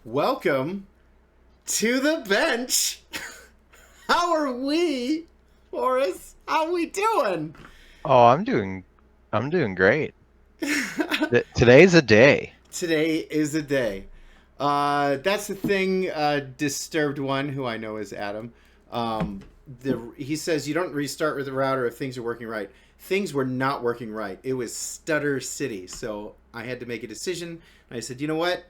Welcome to the bench. How are we, Horus? How we doing? Oh, I'm doing great. Today's a day. Today is a day. That's the thing. Disturbed one, who I know is Adam. He says you don't restart with the router if things are working right. Things were not working right. It was stutter city. So I had to make a decision. I said, you know what?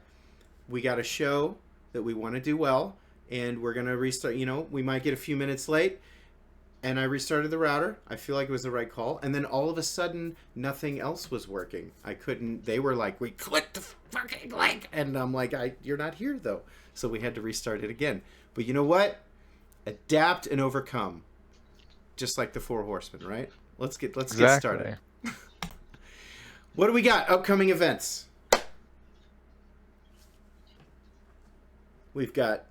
We got a show that we want to do well, and we're gonna restart. We might get a few minutes late. And I restarted the router. I feel like it was the right call. And then all of a sudden, nothing else was working. I couldn't. They were like, "We clicked the fucking link," and I'm like, "You're not here though." So we had to restart it again. But you know what? Adapt and overcome, just like the Four Horsemen, right? Let's get started. What do we got? Upcoming events. We've got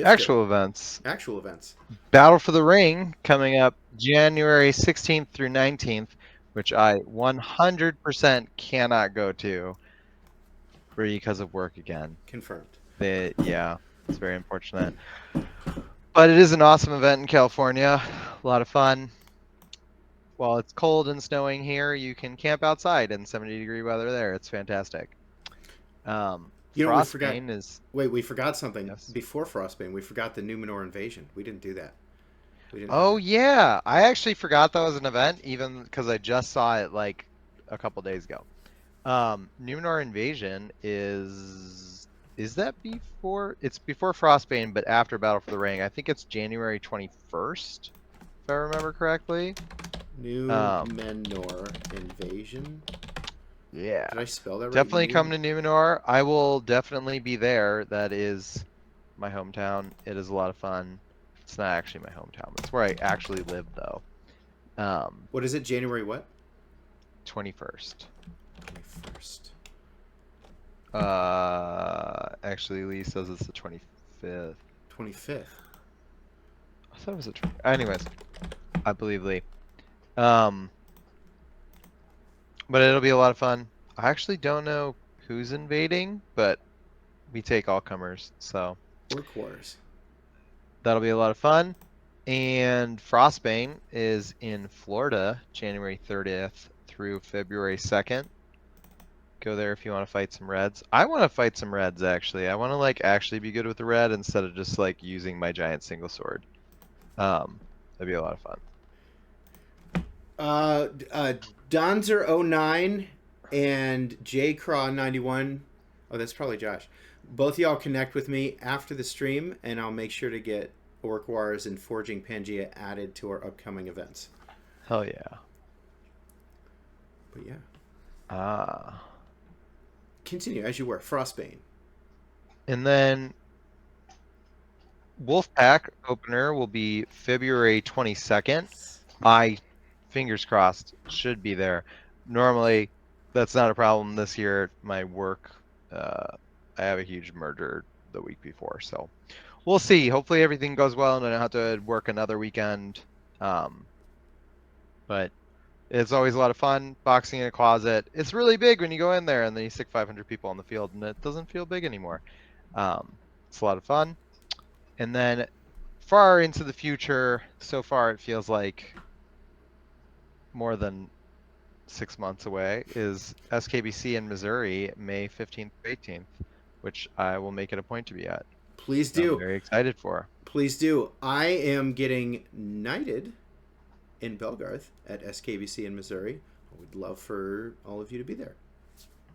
Actual events. Actual events. Battle for the Ring coming up January 16th through 19th, which I 100% cannot go to because of work again. Confirmed. Yeah, it's very unfortunate. But it is an awesome event in California. A lot of fun. While it's cold and snowing here, you can camp outside in 70-degree weather there. It's fantastic. We forgot. We forgot something. Yes. Before Frostbane, we forgot the Numenor invasion. We didn't do that. Yeah. I actually forgot that was an event, even because I just saw it like a couple days ago. Numenor invasion is that before? It's before Frostbane, but after Battle for the Ring. I think it's January 21st, if I remember correctly. Numenor invasion. Yeah. Did I spell that right? Definitely come to Numenor. I will definitely be there. That is my hometown. It is a lot of fun. It's not actually my hometown. It's where I actually live, though. What is it? January what? 21st. 21st. Actually, Lee says it's the 25th. 25th. I thought it was the 20th. Anyways, I believe Lee. But it'll be a lot of fun. I actually don't know who's invading, but we take all comers, so. Orc Wars. That'll be a lot of fun. And Frostbane is in Florida, January 30th through February 2nd. Go there if you want to fight some reds. I want to fight some reds, actually. I want to, actually be good with the red instead of just, using my giant single sword. That'd be a lot of fun. Donzer09 and JCraw91. Oh, that's probably Josh. Both of y'all connect with me after the stream, and I'll make sure to get Orc Wars and Forging Pangea added to our upcoming events. Hell yeah. But yeah. Continue as you were. Frostbane. And then Wolfpack opener will be February 22nd. Fingers crossed, should be there. Normally, that's not a problem this year. My work, I have a huge merger the week before, so we'll see. Hopefully everything goes well and I don't have to work another weekend. But it's always a lot of fun. Boxing in a closet. It's really big when you go in there and then you stick 500 people on the field and it doesn't feel big anymore. It's a lot of fun. And then far into the future, so far it feels like more than 6 months away, is SKBC in Missouri, May 15th to 18th, which I will make it a point to be at. Please do. I'm very excited for. Please do. I am getting knighted in Belgarth at SKBC in Missouri. I would love for all of you to be there.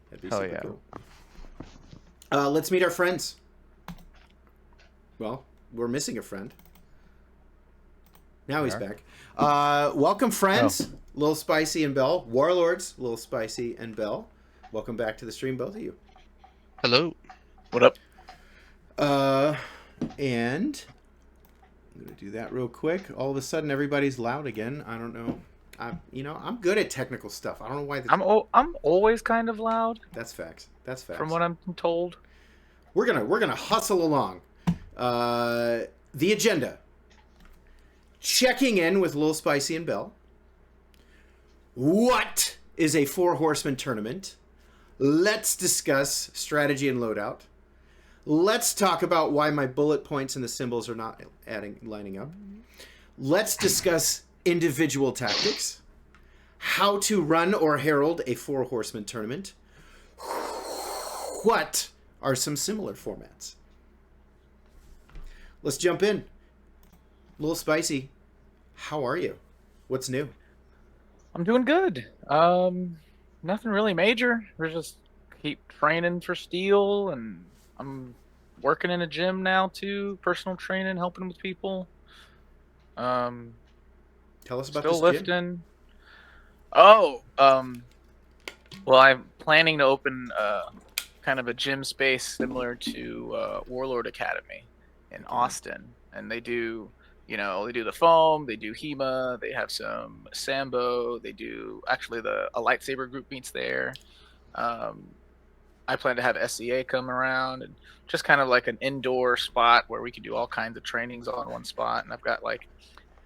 That'd be super cool. Let's meet our friends. Well, we're missing a friend. Now he's back. Welcome, friends. Oh. Lil Spicy and Bel. Warlords, Lil Spicy and Bel. Welcome back to the stream, both of you. Hello. What up? And I'm going to do that real quick. All of a sudden, everybody's loud again. I don't know. I'm good at technical stuff. I don't know why. I'm always kind of loud. That's facts. From what I'm told. We're gonna hustle along. The agenda. Checking in with Lil Spicy and Bel. What is a Four Horseman tournament? Let's discuss strategy and loadout. Let's talk about why my bullet points and the symbols are not lining up. Let's discuss individual tactics. How to run or herald a 4 Horseman tournament. What are some similar formats? Let's jump in. Lil Spicy, how are you? What's new? I'm doing good. Nothing really major. We're just keep training for steel, and I'm working in a gym now too. Personal training, helping with people. Tell us about Still this lifting. gym. Oh, well, I'm planning to open kind of a gym space similar to Warlord Academy in Austin, and they do, they do the foam, they do HEMA, they have some Sambo, they do actually a lightsaber group meets there. I plan to have SEA come around and just kind of like an indoor spot where we can do all kinds of trainings on one spot, and I've got like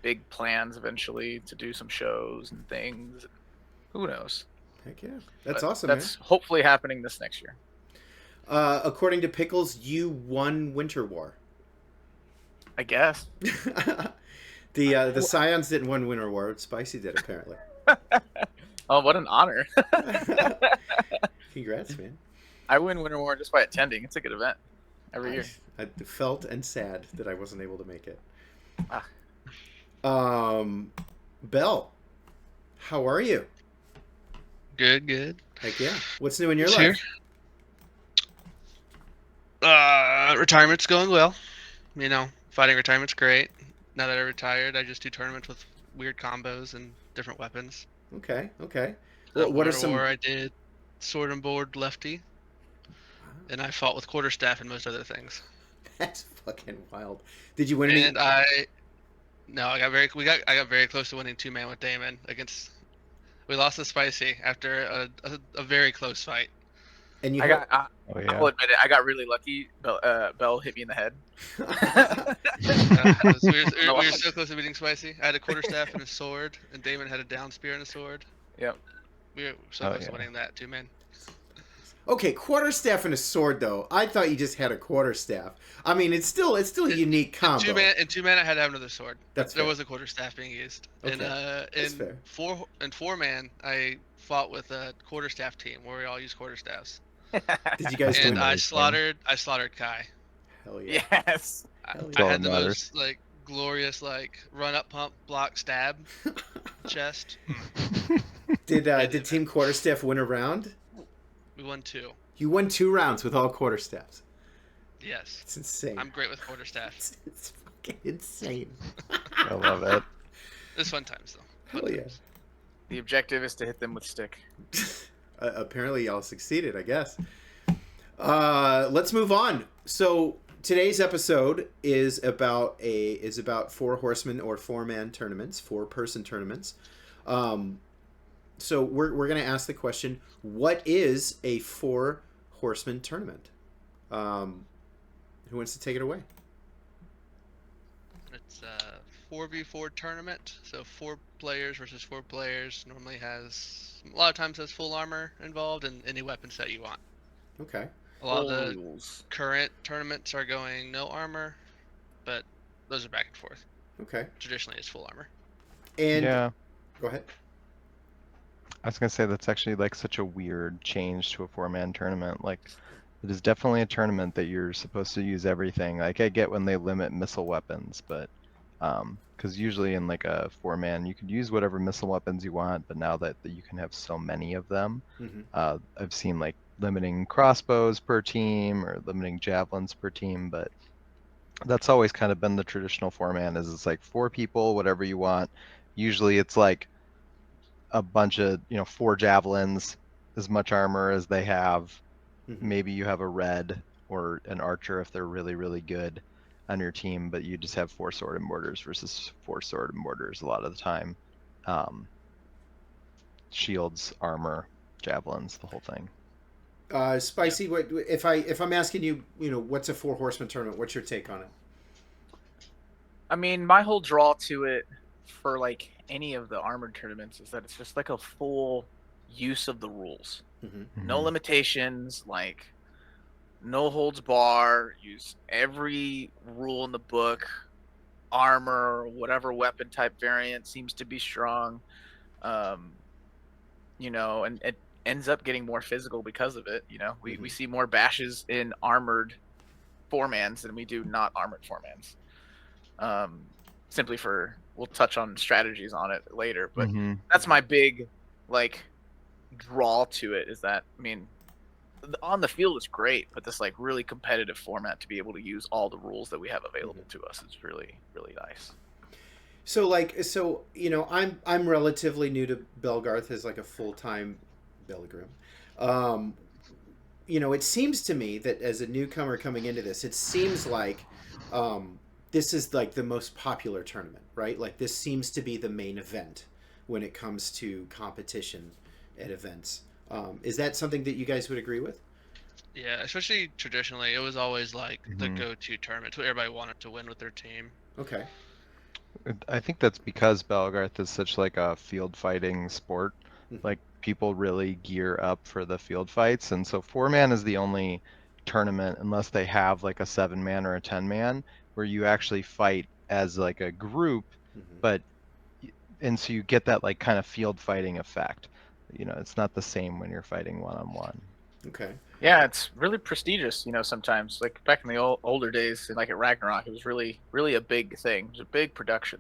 big plans eventually to do some shows and things. Who knows? Heck yeah. That's But awesome, that's hopefully happening this next year. According to Pickles, you won Winter War. I guess. The Scions didn't win Winter War. Spicy did, apparently. Oh, what an honor. Congrats, man. I win Winter War just by attending. It's a good event every year. I felt and sad that I wasn't able to make it. Ah. Bel, how are you? Good. Heck yeah. What's new in your Here. life? Retirement's going well. Fighting retirement's great. Now that I retired, I just do tournaments with weird combos and different weapons. Okay. What are some? War, I did sword and board lefty, and I fought with quarterstaff and most other things. That's fucking wild. Did you win any? And I got very close to winning 2-man with Damon against. We lost to Spicy after a very close fight. And you I'll admit it. I got really lucky. Bel hit me in the head. We were so close to beating Spicy. I had a quarterstaff and a sword, and Damon had a down spear and a sword. Yep. We were so close to winning that 2-man. Okay, quarterstaff and a sword though. I thought you just had a quarterstaff. I mean, it's still a unique combo. In 2-man, I had to have another sword. There was a quarterstaff being used. Okay. In 4-man, I fought with a quarterstaff team where we all use quarterstaffs. Did you guys? And I slaughtered Kai. Hell yeah. Yes. I had the most glorious run up, pump, block, stab, chest. Did Team Quarterstaff win a round? We won 2. You won 2 rounds with all quarterstaffs. Yes. It's insane. I'm great with quarterstaff. It's fucking insane. I love it. It's fun times though. Hell yeah. The objective is to hit them with stick. Apparently y'all succeeded, I guess. Let's move on. So today's episode is about 4 Horsemen or 4-man tournaments, 4-person tournaments. So we're going to ask the question, what is a 4 Horseman tournament? Who wants to take it away? It's a 4v4 tournament, so 4 players versus 4 players. Normally a lot of times has full armor involved and any weapon set you want. Okay. A lot of the current tournaments are going no armor, but those are back and forth. Okay. Traditionally, it's full armor. And yeah. Go ahead. I was gonna say that's actually such a weird change to a 4-man tournament. It is definitely a tournament that you're supposed to use everything. I get when they limit missile weapons, but because usually in a 4-man you could use whatever missile weapons you want, but now that you can have so many of them, I've seen limiting crossbows per team or limiting javelins per team, but that's always kind of been the traditional 4-man. Is it's 4 people, whatever you want. Usually it's a bunch of 4 javelins, as much armor as they have. Maybe you have a red or an archer if they're really, really good on your team, but you just have 4 sword and mortars versus 4 sword and mortars a lot of the time. Shields, armor, javelins, the whole thing. Spicy, yeah. What if I'm asking you, what's a 4 Horseman tournament? What's your take on it? I mean, my whole draw to it for any of the armored tournaments is that it's just a full use of the rules. No limitations. no holds bar, use every rule in the book, armor, whatever weapon type variant seems to be strong. Um, and it ends up getting more physical because of it. We see more bashes in armored four-mans than we do not armored four-mans. Simply we'll touch on strategies on it later, but that's my big, like, draw to it, is that, I mean, on the field is great, but this, like, really competitive format to be able to use all the rules that we have available to us is really, really nice. So I'm relatively new to Belgarth as like a full-time Belgrim. It seems to me that as a newcomer coming into this, it seems like this is like the most popular tournament, right? Like this seems to be the main event when it comes to competition at events. Is that something that you guys would agree with? Yeah, especially traditionally, it was always like the go-to tournament. What everybody wanted to win with their team. Okay. I think that's because Belgarth is such like a field fighting sport. Like people really gear up for the field fights, and so 4-man is the only tournament, unless they have like a 7-man or a 10-man, where you actually fight as like a group, but and so you get that like kind of field fighting effect. It's not the same when you're fighting one-on-one. Okay. Yeah, it's really prestigious, sometimes. Like back in the older days, like at Ragnarok, it was really, really a big thing. It was a big production,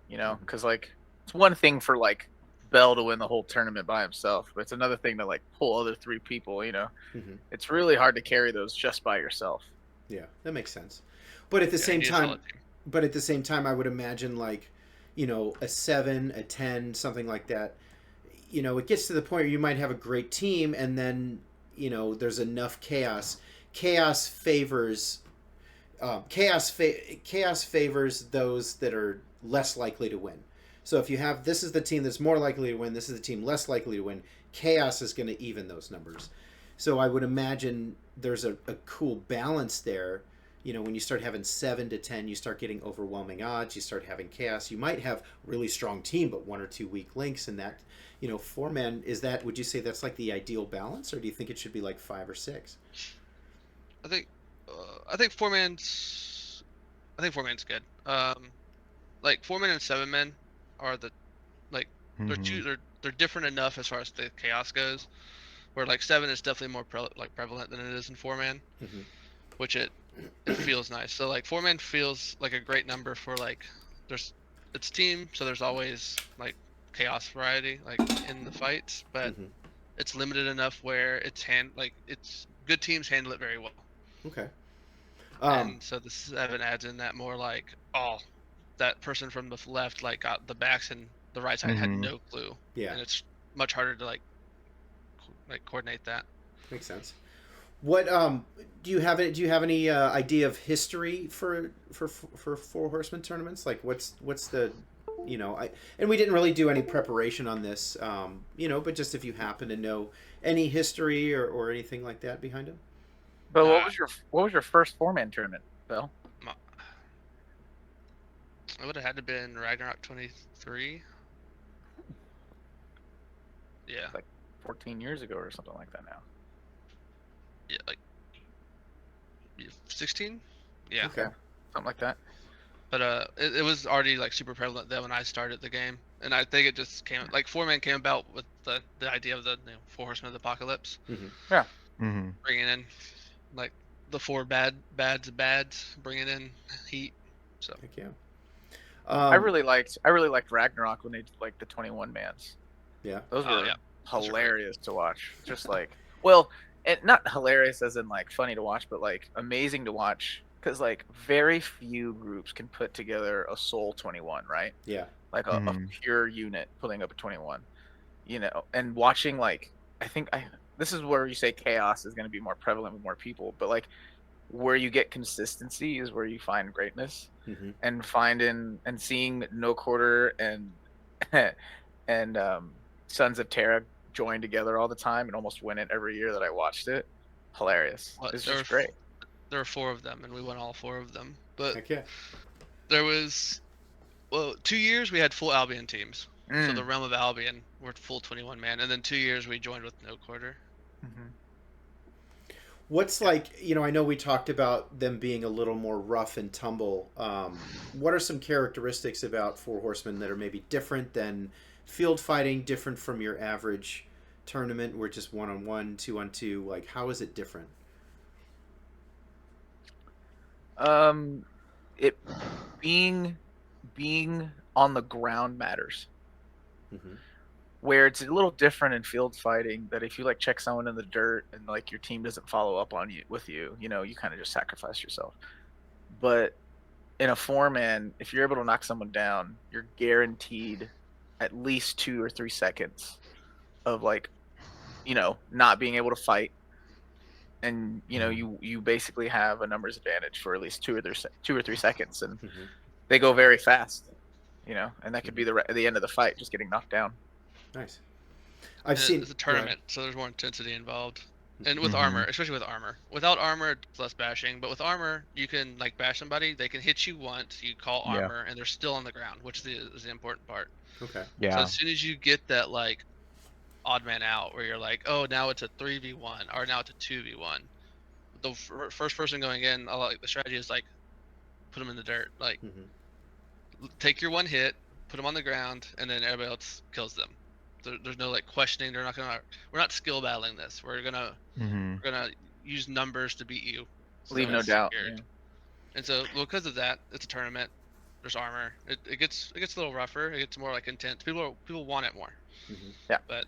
because like it's one thing for like Bell to win the whole tournament by himself, but it's another thing to like pull other 3 people. It's really hard to carry those just by yourself. Yeah, that makes sense. But at the same time, I would imagine like, a 7, a 10, something like that. It gets to the point where you might have a great team, and then there's enough chaos. Chaos favors those that are less likely to win. So if you have, this is the team that's more likely to win, this is the team less likely to win, chaos is going to even those numbers. So I would imagine there's a cool balance there. When you start having 7 to 10, you start getting overwhelming odds, you start having chaos. You might have a really strong team, but 1 or 2 weak links, and that 4-man, would you say that's like the ideal balance, or do you think it should be like 5 or 6? I think 4-man's good. Like 4-man and 7-man are the like they're different enough as far as the chaos goes, where like 7 is definitely more prevalent than it is in 4-man, which it feels nice. So like 4-man feels like a great number for like it's team, so there's always like chaos variety like in the fights, but it's limited enough where it's good teams handle it very well. Okay. And so the 7 adds in that more like, that person from the left like got the backs and the right side had no clue. Yeah. And it's much harder to like coordinate that. Makes sense. What do you have any idea of history for 4 Horseman tournaments? Like what's the and we didn't really do any preparation on this, but just if you happen to know any history or anything like that behind them. But what was your first 4-man tournament, Bill? It would have had to been Ragnarok 23. Yeah. It's like 14 years ago or something like that now. Yeah, like 16? Yeah. Okay. Something like that. But it was already like super prevalent then when I started the game, and I think it just came like 4-man came about with the idea of the 4 Horsemen of the Apocalypse. Yeah. Bringing in like the 4 bads, bringing in heat. So. Heck yeah. I really liked Ragnarok when they did like the 21 mans. Yeah. Those were hilarious to watch. Just like, well, and not hilarious as in like funny to watch, but like amazing to watch. Because like very few groups can put together a soul 21, right? Yeah. Like a pure unit pulling up a 21, and watching like this is where you say chaos is going to be more prevalent with more people, but like where you get consistency is where you find greatness, and seeing No Quarter and and Sons of Terra join together all the time and almost win it every year that I watched it. Hilarious. It's just great. There were 4 of them, and we won all 4 of them. But Heck yeah. there was 2 years we had full Albion teams. So the Realm of Albion were full 21 man, and then 2 years we joined with No Quarter. What's like, I know we talked about them being a little more rough and tumble. What are some characteristics about Four Horsemen that are maybe different than field fighting, different from your average tournament where just 1-on-1, 2-on-2? Like, how is it different? It being on the ground matters. Mm-hmm. Where it's a little different in field fighting, that if you like check someone in the dirt and like your team doesn't follow up on you with you, you kind of just sacrifice yourself. But in a 4-man, if you're able to knock someone down, you're guaranteed at least 2 or 3 seconds of like, not being able to fight. And you basically have a numbers advantage for at least 2 or 3 seconds, and Mm-hmm. they go very fast, and that could be the end of the fight, just getting knocked down. Nice. I've seen It's a tournament, so there's more intensity involved. And with Mhm. armor, especially with armor. Without armor, it's less bashing. But with armor, you can like bash somebody. They can hit you once. You call Yeah. armor, and they're still on the ground, which is the important part. Okay. So Yeah. as soon as you get that like odd man out, where you're like, oh, now it's a 3v1, or now it's a 2v1. The first person going in, the strategy is like, put them in the dirt. Like, Mm-hmm. take your one hit, put them on the ground, and then everybody else kills them. There's no like questioning. We're not skill battling this. We're gonna use numbers to beat you. Leave no doubt. Scared. And so because of that, it's a tournament. There's armor. It gets a little rougher. It gets more like intense. People want it more. Mm-hmm. Yeah. But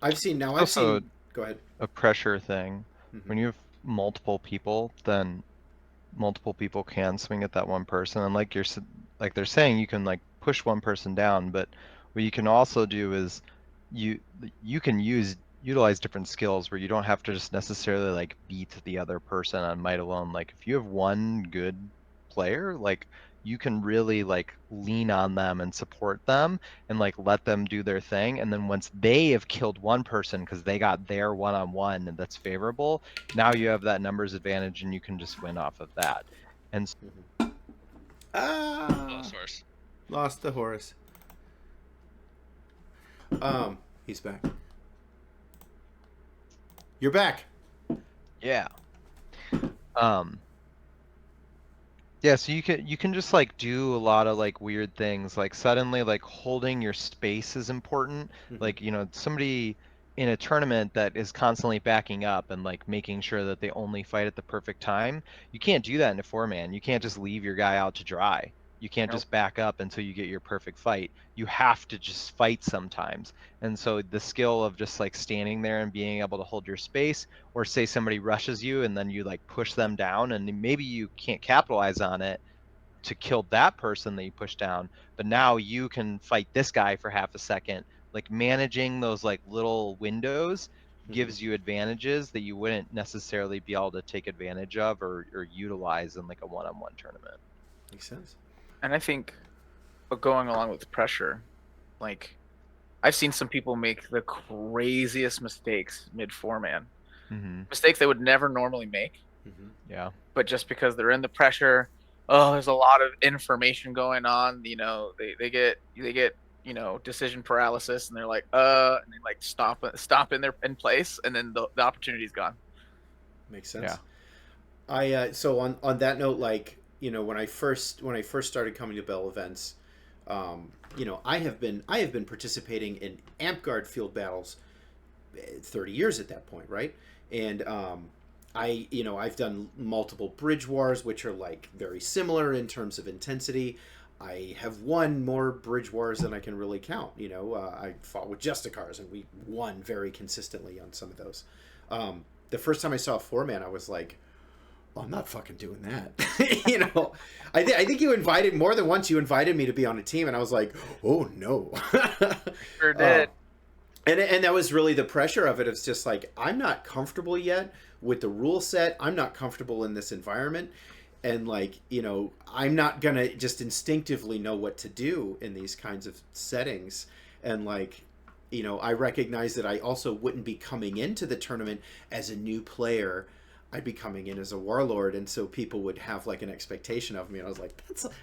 I've seen. Also, Go ahead. a pressure thing. Mm-hmm. When you have multiple people, then multiple people can swing at that one person, and like they're saying, you can like push one person down, but what you can also do is you can utilize different skills where you don't have to just necessarily like beat the other person on might alone. Like if you have one good player, like you can really like lean on them and support them and like let them do their thing, and then once they have killed one person because they got their one-on-one and that's favorable, now you have that numbers advantage and you can just win off of that. And Mm-hmm. Horus. Lost the Horus. He's back. You're back. yeah. Yeah, so you can just like do a lot of like weird things. Like suddenly like holding your space is important. Mhm. Like, somebody in a tournament that is constantly backing up and like making sure that they only fight at the perfect time. You can't do that in a 4-man. You can't just leave your guy out to dry. You can't Nope. just back up until you get your perfect fight. You have to just fight sometimes. And so the skill of just like standing there and being able to hold your space, or say somebody rushes you and then you like push them down and maybe you can't capitalize on it to kill that person that you push down, but now you can fight this guy for half a second. Like managing those like little windows gives you advantages that you wouldn't necessarily be able to take advantage of or utilize in like a one-on-one tournament. Makes sense. And I think, going along with the pressure, like I've seen some people make the craziest mistakes mid 4-man. Mm-hmm. Mistakes they would never normally make. Mm-hmm. Yeah. But just because they're in the pressure, there's a lot of information going on. They get decision paralysis, and they're like, and they like stop in place, and then the opportunity's gone. Makes sense. Yeah. So on that note, like when I first started coming to Bell events, I have been participating in Amp Guard field battles 30 years at that point, right? And I've done multiple bridge wars, which are like very similar in terms of intensity. I have won more bridge wars than I can really count. I fought with Justicars and we won very consistently on some of those. The first time I saw a 4-man, I was like, oh, I'm not fucking doing that. I think you invited more than once. You invited me to be on a team, and I was like, oh no. Sure did. And that was really the pressure of it. It's just like, I'm not comfortable yet with the rule set. I'm not comfortable in this environment. And like, I'm not going to just instinctively know what to do in these kinds of settings. And like, I recognize that I also wouldn't be coming into the tournament as a new player. I'd be coming in as a warlord. And so people would have like an expectation of me. And I was like,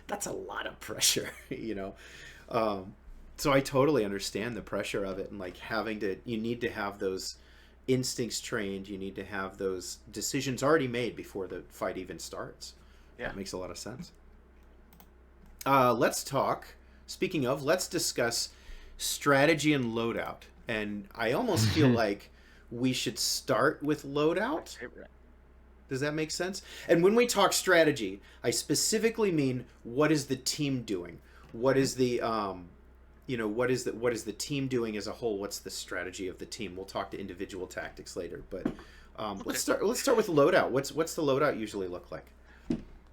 that's a lot of pressure, So I totally understand the pressure of it, and like you need to have those instincts trained. You need to have those decisions already made before the fight even starts. Yeah. That makes a lot of sense. Let's talk. Speaking of, let's discuss strategy and loadout. And I almost feel like we should start with loadout. Does that make sense? And when we talk strategy, I specifically mean, what is the team doing? What is the what is the team doing as a whole? What's the strategy of the team? We'll talk to individual tactics later, but let's start with loadout. What's the loadout usually look like?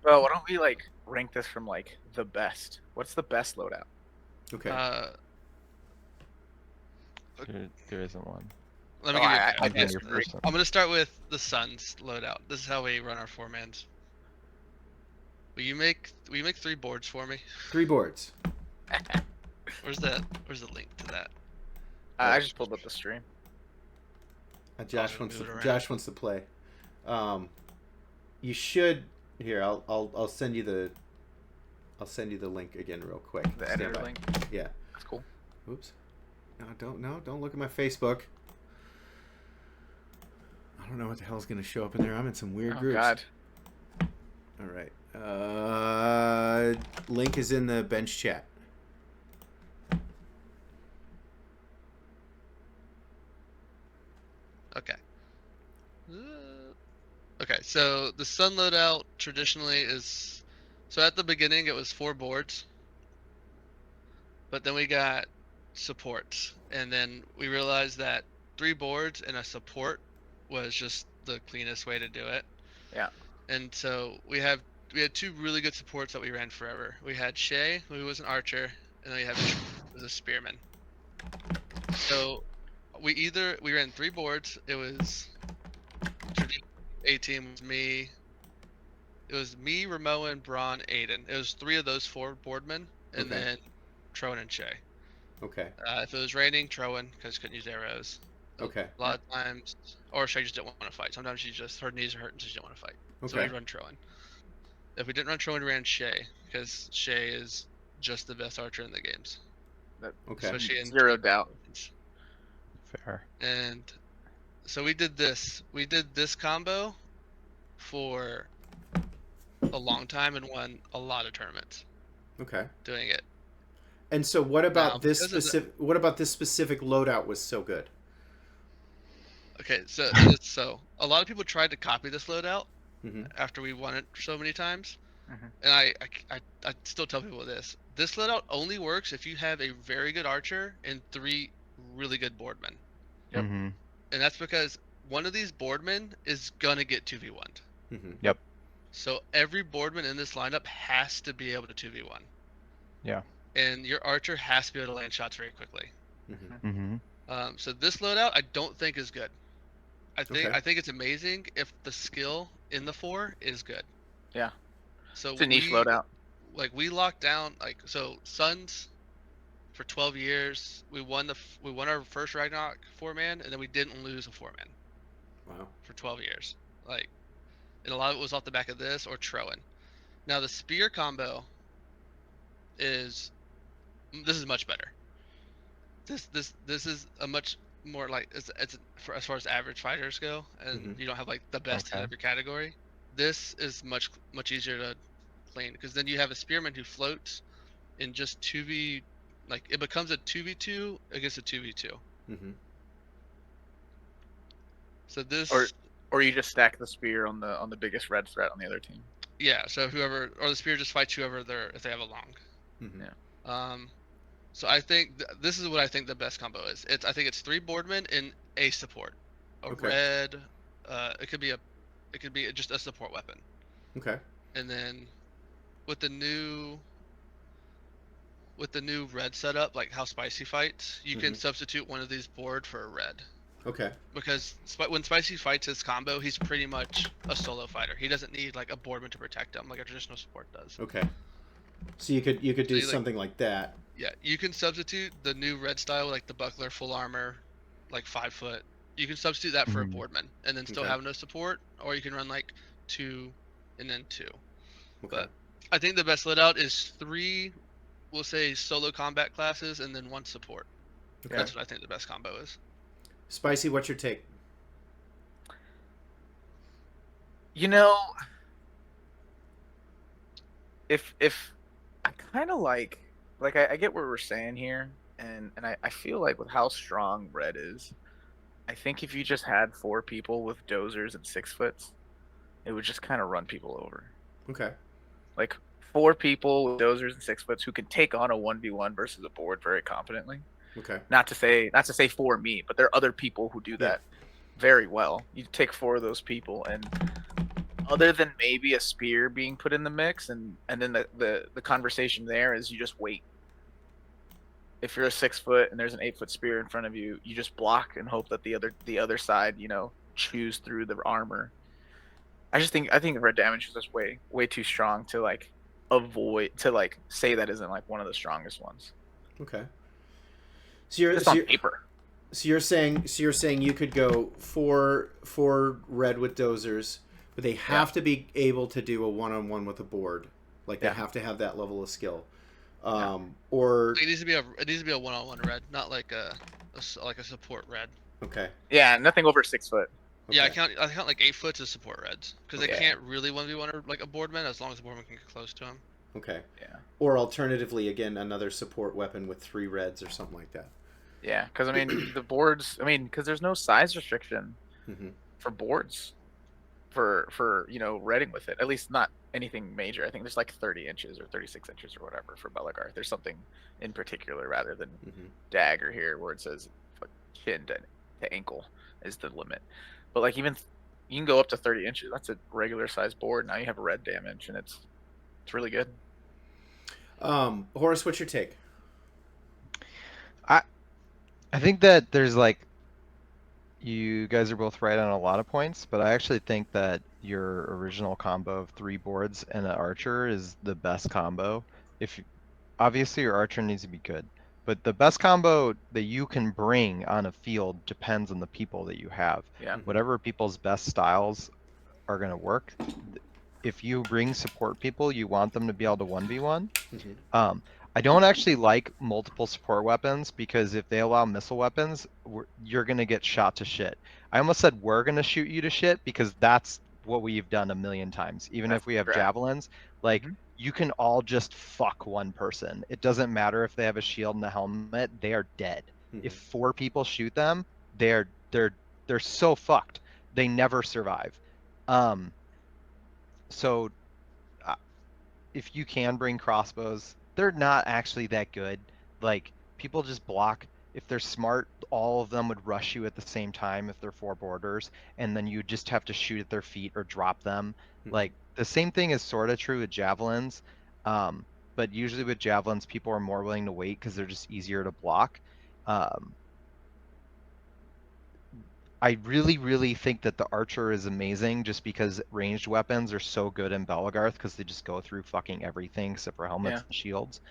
Well, why don't we like rank this from like the best? What's the best loadout? Okay. There isn't one. Let me Oh, give you I a guess. disagree. I'm going to start with the Suns loadout. This is how we run our 4-mans. Will you make 3 boards for me? 3 boards. Where's the link to that? I just pulled up the stream. Josh I'll wants move it to, around. Josh wants to play. You should here. I'll send you the link again real quick. The Stand editor by. link. Yeah. That's cool. Oops. Don't look at my Facebook. I don't know what the hell's gonna show up in there. I'm in some weird Oh groups. God. All right. Link is in the bench chat. Okay. Okay, so the Sun loadout traditionally is... So at the beginning it was 4 boards. But then we got supports. And then we realized that 3 boards and a support was just the cleanest way to do it. Yeah. And so we had 2 really good supports that we ran forever. We had Shay, who was an archer, and then we had who was a spearman. So we ran 3 boards. It was A team was me. It was me, Ramoan, Braun, Aiden. It was 3 of those 4 boardmen, and Okay. then Trowan and Shay. Okay. If it was raining, Trowan, because couldn't use arrows. Okay. A lot of times, or Shay just didn't want to fight. Sometimes her knees are hurting, so she didn't want to fight. So Okay. we'd run Trowan. If we didn't run Trowan, we ran Shay, because Shay is just the best archer in the games. Okay. Especially in Zero doubt. Fair. And so we did this. We did this combo for a long time and won a lot of tournaments Okay. doing it. And so, what about Now, this because of the- specific? What about this specific loadout was so good? Okay, so a lot of people tried to copy this loadout Mhm. after we won it so many times, Mhm. and I still tell people this. This loadout only works if you have a very good archer and 3 really good boardmen, Yep. Mm-hmm. and that's because one of these boardmen is gonna get 2v1'd. Mhm. So every boardman in this lineup has to be able to 2v1. Yeah. And your archer has to be able to land shots very quickly. Mhm. Mm-hmm. So this loadout I don't think is good. I Okay. think it's amazing if the skill in the 4 is good. Yeah. So It's a niche loadout. Like we locked down so Suns for 12 years. We won our first Ragnarok 4-man, and then we didn't lose a 4-man Wow. for 12 years. And a lot of it was off the back of this or Trowan. Now the spear combo is much better. This is a much more it's for as far as average fighters go, and Mhm. you don't have the best in Okay. every category. This is much easier to clean, because then you have a spearman who floats in just 2v, it becomes a 2v2 against a 2v2. Mhm. So this Or you just stack the spear on the biggest red threat on the other team. yeah, so whoever, or the spear just fights whoever if they have a long. Mhm. Yeah. So I think this is what I think the best combo is. I think it's 3 boardmen and a support. A Okay. red, it could be just a support weapon. Okay. And then with the new red setup, like how Spicy fights, you can Mhm. substitute one of these board for a red. Okay. Because when Spicy fights his combo, he's pretty much a solo fighter. He doesn't need a boardman to protect him like a traditional support does. Okay. So you could do So you, something like that. Yeah, you can substitute the new red style, like the buckler, full armor, 5 foot. You can substitute that for a Mhm. boardman, and then still Okay. have no support, or you can run 2 and then 2. Okay. But I think the best loadout is 3, we'll say solo combat classes, and then 1 support. Okay. That's what I think the best combo is. Spicy, what's your take? You know, if I kind of like I get what we're saying here, and I feel like with how strong red is, I think if you just had 4 people with dozers and 6 foots, it would just kind of run people over. Okay. Like 4 people with dozers and 6 foots who can take on a 1v1 versus a board very competently. Okay. Not to say for me, but there are other people who do that very well. You take 4 of those people, and other than maybe a spear being put in the mix, and then the conversation there is you just wait. If you're a 6 foot and there's an 8 foot spear in front of you, you just block and hope that the other side, chews through the armor. I think red damage is just way too strong to say that isn't like one of the strongest ones. Okay. So Just on paper. So you're saying you could go four red with dozers, but they have to be able to do a 1-on-1 with a board. Like they have to have that level of skill. Or it needs to be a 1-on-1 red, not like a support red. Okay. Yeah, nothing over 6 foot. Okay. Yeah, I count like 8 foots as support reds because they can't really 1v1 like a boardman as long as the boardman can get close to him. Okay. Yeah. Or alternatively, again, another support weapon with 3 reds or something like that. Yeah, because I mean the boards. I mean, because there's no size restriction for boards for redding with it. At least not anything major. I think there's like 30 inches or 36 inches or whatever for Belagarth. There's something in particular rather than dagger here where it says chin to ankle is the limit. But like even you can go up to 30 inches. That's a regular size board. Now you have red damage, and it's really good. Horus, what's your take? I think that there's like, you guys are both right on a lot of points, but I actually think that your original combo of 3 boards and an archer is the best combo. Obviously your archer needs to be good, but the best combo that you can bring on a field depends on the people that you have. Yeah. Whatever people's best styles are going to work. If you bring support people, you want them to be able to 1v1. I don't actually like multiple support weapons because if they allow missile weapons, you're going to get shot to shit. I almost said we're going to shoot you to shit because that's what we've done a million times. Even if we have javelins, like you can all just fuck one person. It doesn't matter if they have a shield and a helmet, they are dead. If 4 people shoot them, they're so fucked. They never survive. So if you can bring crossbows, they're not actually that good. Like people just block. If they're smart, all of them would rush you at the same time if they're 4 boarders, and then you just have to shoot at their feet or drop them. Like the same thing is sort of true with javelins, but usually with javelins, people are more willing to wait because they're just easier to block. I really, really think that the archer is amazing just because ranged weapons are so good in Belagarth because they just go through fucking everything except for helmets and shields.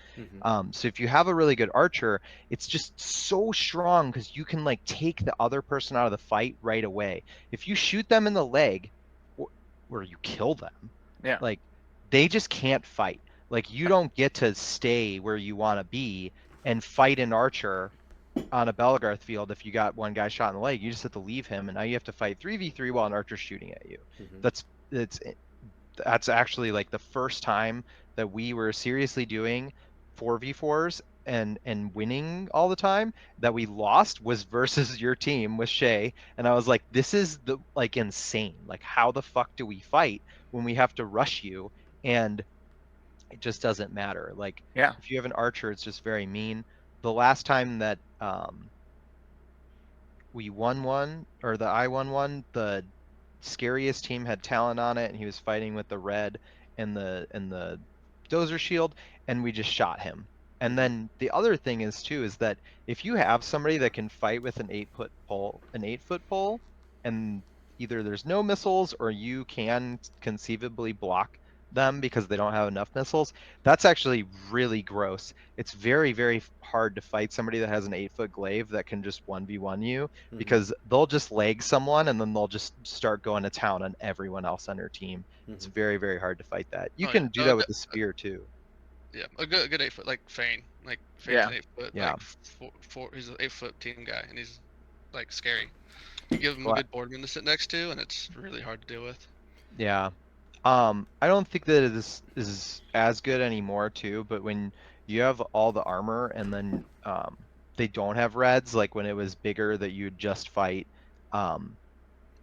So if you have a really good archer, it's just so strong because you can like take the other person out of the fight right away. If you shoot them in the leg or you kill them, like they just can't fight. Like you don't get to stay where you want to be and fight an archer on a Belagarth field. If you got one guy shot in the leg, you just have to leave him, and now you have to fight 3v3 while an archer's shooting at you. That's actually like the first time that we were seriously doing 4v4s and winning all the time. That we lost was versus your team with Shay, and I was like, this is like insane. Like how the fuck do we fight when we have to rush you? And it just doesn't matter. Like if you have an archer, it's just very mean. The last time that we won one, or I won one, the scariest team had Talon on it, and he was fighting with the red and the dozer shield, and we just shot him. And then the other thing is that if you have somebody that can fight with an 8-foot pole, and either there's no missiles or you can conceivably block them because they don't have enough missiles, that's actually really gross. It's very, very hard to fight somebody that has an 8-foot glaive that can just 1v1 you because they'll just lag someone and then they'll just start going to town on everyone else on your team. It's very, very hard to fight that. You can do that with the spear too. Yeah, a good 8-foot, like Fane. Like Fane's an 8-foot. Yeah. Like he's an 8-foot team guy, and he's like scary. You give him a good boardman to sit next to, and it's really hard to deal with. Yeah. I don't think that it is as good anymore too, but when you have all the armor and then they don't have reds, like when it was bigger that you'd just fight um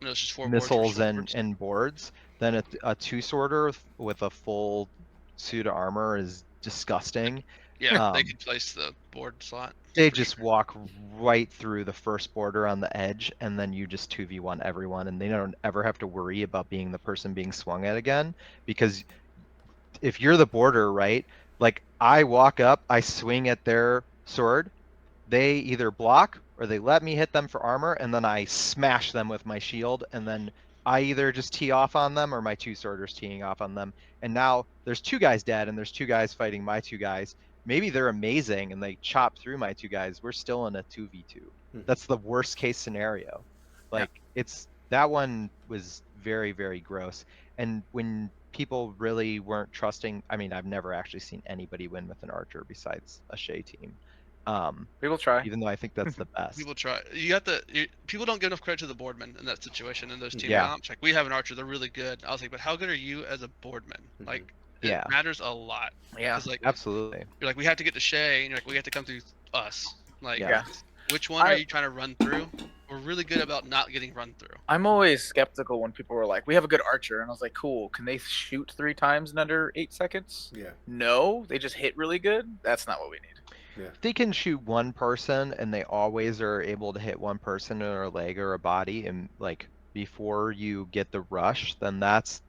You know, it's just 4 boards for missiles short boards. and boards, then a two sorter with a full suit of armor is disgusting. Yeah, they Um, could place the board slot. they for just sure. walk right through the first border on the edge, and then you just 2v1 everyone, and they don't ever have to worry about being the person being swung at again, because if you're the border, right? Like I walk up, I swing at their sword, they either block or they let me hit them for armor, and then I smash them with my shield, and then I either just tee off on them or my two sworders teeing off on them. And now there's two guys dead and there's two guys fighting my two guys. Maybe they're amazing and they chop through my two guys. We're still in a 2v2. Mhm. That's the worst case scenario. Yeah. Like it's that one was very, very gross. And when people really weren't trusting, I mean, I've never actually seen anybody win with an archer besides a Shay team. People try. Even though I think that's the best. People try. People don't give enough credit to the boardman in that situation in those team Yeah. comps. Like we have an archer, they're really good. I was like, but how good are you as a boardman? Mhm. Like Yeah. it matters a lot. Yeah. 'Cause, like Absolutely. you're like we have to get to Shay, and you're like we have to come through us. Like Yeah. which one are I- you trying to run through? We're really good about not getting run through. I'm always skeptical when people are like, "We have a good archer," and I was like, "Cool. Can they shoot 3 times in under 8 seconds?" Yeah. No, they just hit really good. That's not what we need. If they can shoot one person and they always are able to hit one person in a leg or a body and like before you get the rush, then that's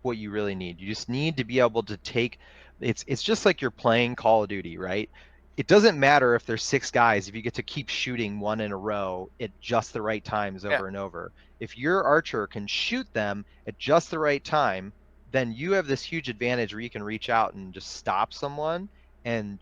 what you really need. You just need to be able to take it's just like you're playing Call of Duty, right? It doesn't matter if there's 6 guys if you get to keep shooting one in a row at just the right times over and over. If your archer can shoot them at just the right time, then you have this huge advantage where you can reach out and just stop someone, and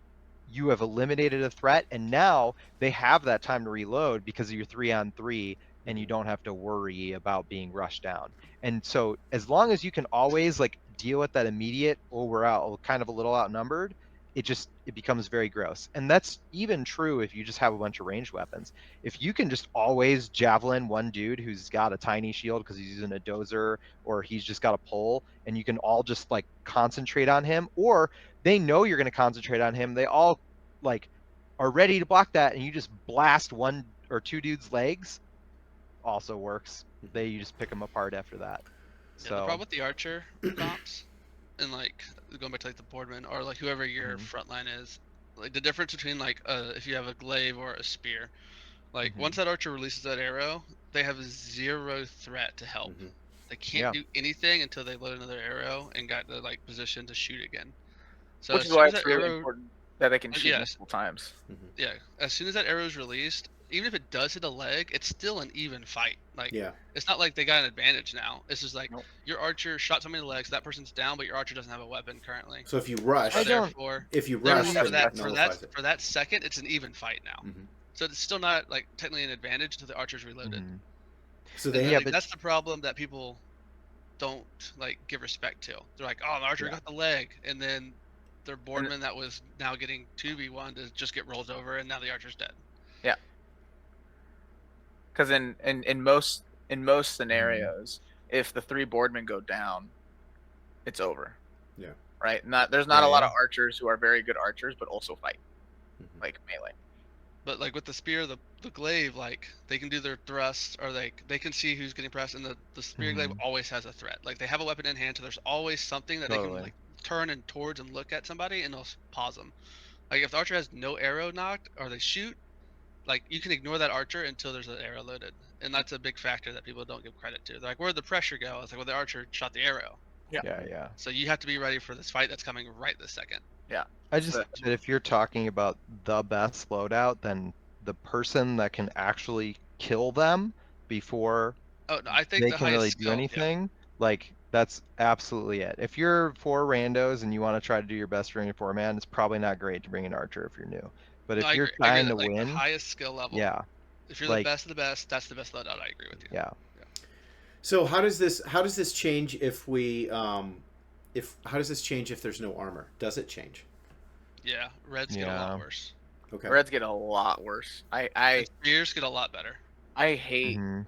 you have eliminated a threat, and now they have that time to reload because of your 3-on-3, and you don't have to worry about being rushed down. And so as long as you can always like deal with that immediate, oh, we're out, kind of a little outnumbered, it becomes very gross. And that's even true if you just have a bunch of ranged weapons. If you can just always javelin one dude who's got a tiny shield because he's using a dozer or he's just got a pole, and you can all just like concentrate on him, or they know you're going to concentrate on him, they all like are ready to block that, and you just blast one or two dudes legs, also works. You just pick them apart after that. Yeah, So the problem with the archer comps and like going back to like the boardman or like whoever your front line is, like the difference between like if you have a glaive or a spear, like once that archer releases that arrow, they have 0 threat to help. Mhm. They can't do anything until they load another arrow and got the like position to shoot again. So Which as is soon why as it's that really arrow, important that they can shoot yes. multiple times. yeah, as soon as that arrow is released, even if it does hit a leg, it's still an even fight. Like Yeah. it's not like they got an advantage now. It's just like Nope. your archer shot somebody in the legs, that person's down, but your archer doesn't have a weapon currently. So if you rush, So therefore, if you there- rush, for then that it for nullifies that it. for that second, it's an even fight now. Mhm. So it's still not like technically an advantage until the archer's reloaded. So And they I have think that's the problem that people don't like give respect to. They're like, oh, the archer got the leg, and then their boardman that was now getting 2v1 to just get rolled over, and now the archer's dead. Yeah. Because in most scenarios, if the 3 boardmen go down, it's over. Yeah. Right. There's not a lot Yeah. of archers who are very good archers, but also fight Mhm. like melee. But like with the spear, the glaive, like they can do their thrust, or like they can see who's getting pressed, and the spear glaive always has a threat. Like they have a weapon in hand, so there's always something that they can like turn and towards and look at somebody, and they'll pause them. Like if the archer has no arrow knocked or they shoot, like you can ignore that archer until there's an arrow loaded, and that's a big factor that people don't give credit to. They're like, where'd the pressure go? It's like, well, the archer shot the arrow. Yeah. So you have to be ready for this fight that's coming right this second. I just think that if you're talking about the best loadout, then the person that can actually kill them before Oh, no, I think they the can highest really skill, do anything, like that's absolutely it. If you're 4 randos and you want to try to do your best for your 4-man, it's probably not great to bring an archer if you're new. But if I you're agree. I agree trying that, to like, win, the highest skill level. yeah, If you're like- the best of the best, that's the best loadout. I agree with you. yeah. So how does this change if we how does this change if there's no armor? Does it change? Yeah, reds get a Yeah. lot worse. Okay. Reds get a lot worse. And spears get a lot better. I hate Mhm.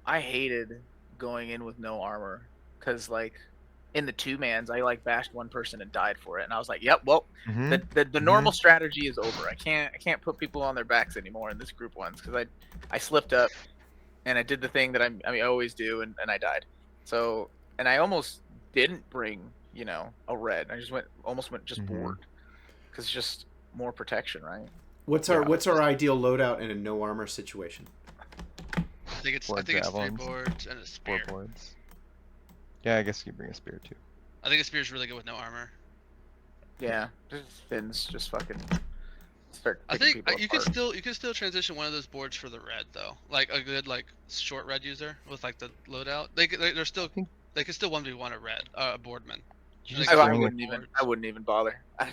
I hated going in with no armor because like in the 2-mans, I like bashed one person and died for it, and I was like, yep, well, the normal strategy is over. I can't put people on their backs anymore in this group ones because I slipped up and I did the thing that I always do, and I died. So, and I almost didn't bring, you know, a red. I just almost went just board because it's just more protection, right? What's our ideal loadout in a no armor situation? I think it's 3 boards and a spear. 4 boards. Yeah, I guess you bring a spear too. I think a spear is really good with no armor. Yeah, just fins, just fucking start. I think you apart. can still transition one of those boards for the red though, like a good like short red user with like the loadout. They can still 1v1 a red boardman. I wouldn't even bother. I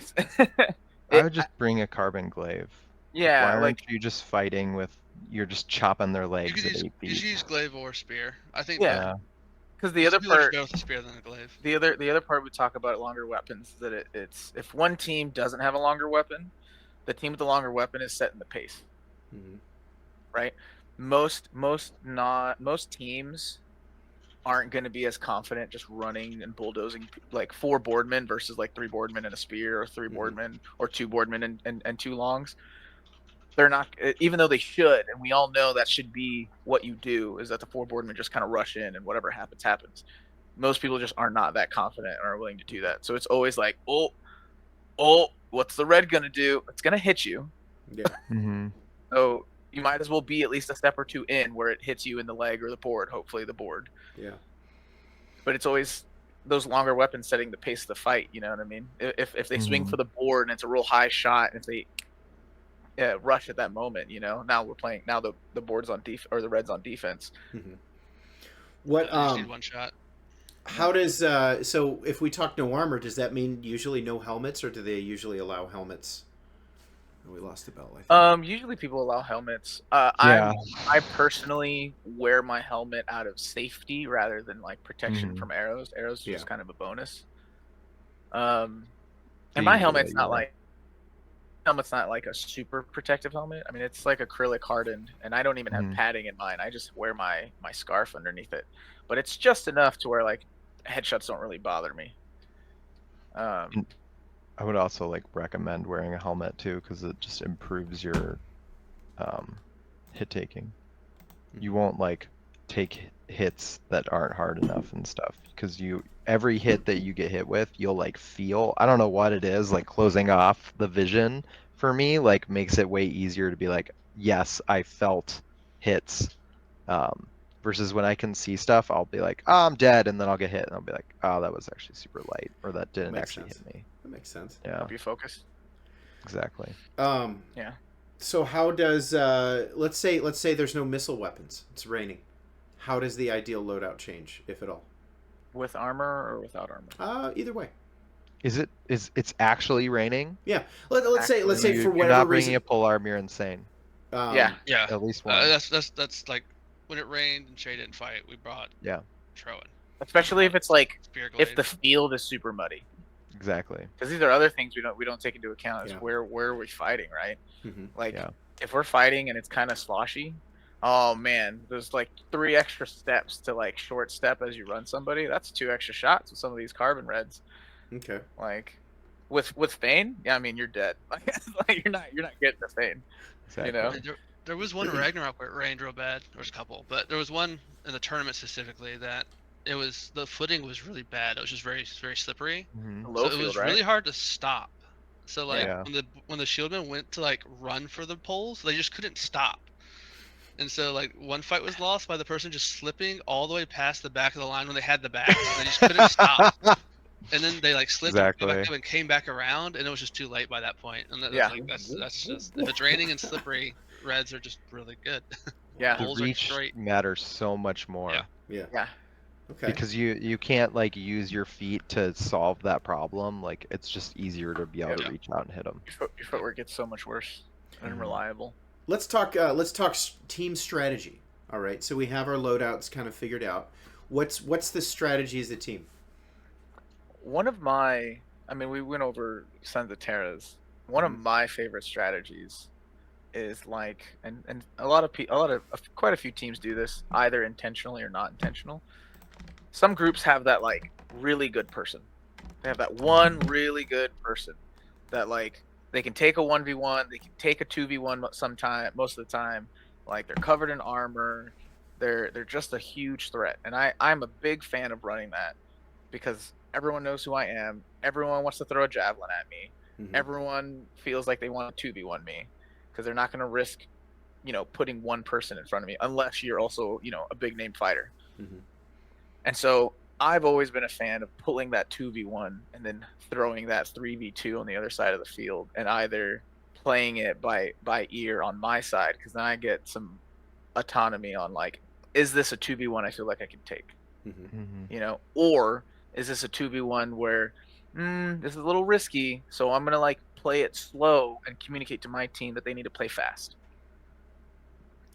would just bring a carbon glaive. Yeah, why aren't you just fighting with? You're just chopping their legs at 8 feet. You should use glaive or spear. I think. Yeah. Because the other part, better with a spear than a glaive. The other part we talk about longer weapons is that it's if one team doesn't have a longer weapon, the team with the longer weapon is setting the pace. Right? Most teams aren't going to be as confident just running and bulldozing like 4 boardmen versus like 3 boardmen and a spear, or 3 boardmen or 2 boardmen and 2 longs. They're not, even though they should, and we all know that should be what you do, is that the 4 boardmen just kind of rush in and whatever happens. Most people just are not that confident and are willing to do that. So it's always like, oh, what's the red gonna do? It's gonna hit you. Yeah. So you might as well be at least a step or 2 in where it hits you in the leg or the board, hopefully the board. Yeah. But it's always those longer weapons setting the pace of the fight, you know what I mean? If they swing for the board and it's a real high shot, and if they rush at that moment, you know. Now the board's on or the red's on defense. What just need one shot. How does so if we talk no armor, does that mean usually no helmets, or do they usually allow helmets? Oh, we lost the bell, I think. Usually people allow helmets. I personally wear my helmet out of safety rather than like protection from arrows. Arrows are just kind of a bonus. And my helmet's not like a super protective helmet. I mean, it's like acrylic hardened, and I don't even have padding in mine. I just wear my scarf underneath it, but it's just enough to where like headshots don't really bother me. I would also like recommend wearing a helmet too, because it just improves your hit taking. You won't like take hits that aren't hard enough and stuff, because every hit that you get hit with, you'll like feel, I don't know what it is, like closing off the vision for me like makes it way easier to be like, yes, I felt hits, versus when I can see stuff, I'll be like, oh, I'm dead, and then I'll get hit and I'll be like, oh, that was actually super light, or that didn't actually hit me. That makes sense. Yeah, help you focus. Exactly. Yeah. So how does let's say there's no missile weapons, it's raining, how does the ideal loadout change, if at all? With armor or without armor? Either way. It's actually raining? Yeah. Let's say for whatever reason. You're not bringing a pole arm, you're insane. Yeah. At least one. That's like when it rained and Shay didn't fight, we brought Trowan. Especially if it's like if the field is super muddy. Exactly. Because these are other things we don't take into account. Is where are we fighting, right? Like if we're fighting and it's kind of sloshy, oh man, there's like 3 extra steps to like short step as you run somebody. That's 2 extra shots with some of these carbon reds. Okay. Like with Fane, yeah, I mean you're dead. Like you're not getting the Fane. Exactly. You know. There was one Ragnarok where it rained real bad. There was a couple, but there was one in the tournament specifically that the footing was really bad. It was just very very slippery. Low So field, it was right? really hard to stop. So like Yeah. when the shieldmen went to like run for the poles, they just couldn't stop. And so like one fight was lost by the person just slipping all the way past the back of the line when they had the backs. And they just couldn't stop. And then they like slipped back up and came back around, and it was just too late by that point. And that's just if it's raining and slippery, reds are just really good. Yeah. The reach matters so much more. Yeah. Okay. Because you can't like use your feet to solve that problem. Like it's just easier to be able to reach out and hit them. Your footwork gets so much worse and unreliable. Let's talk team strategy. All right. So we have our loadouts kind of figured out. What's the strategy as a team? One of my, I mean, we went over Sons of Terra's. One of my favorite strategies is like, and quite a few teams do this, either intentionally or not intentional. some groups have that like really good person. They have that one really good person that like they can take a 1v1, they can take a 2v1 sometime, most of the time. Like they're covered in armor. They're just a huge threat. And I'm a big fan of running that because everyone knows who I am. Everyone wants to throw a javelin at me. Mhm. Everyone feels like they want to 2v1 me because they're not going to risk, putting one person in front of me unless you're also, a big name fighter. Mhm. And so I've always been a fan of pulling that 2v1 and then throwing that 3v2 on the other side of the field and either playing it by ear on my side because then I get some autonomy on like, is this a 2v1 I feel like I can take? Mhm. Or is this a 2v1 where this is a little risky, so I'm gonna like play it slow and communicate to my team that they need to play fast.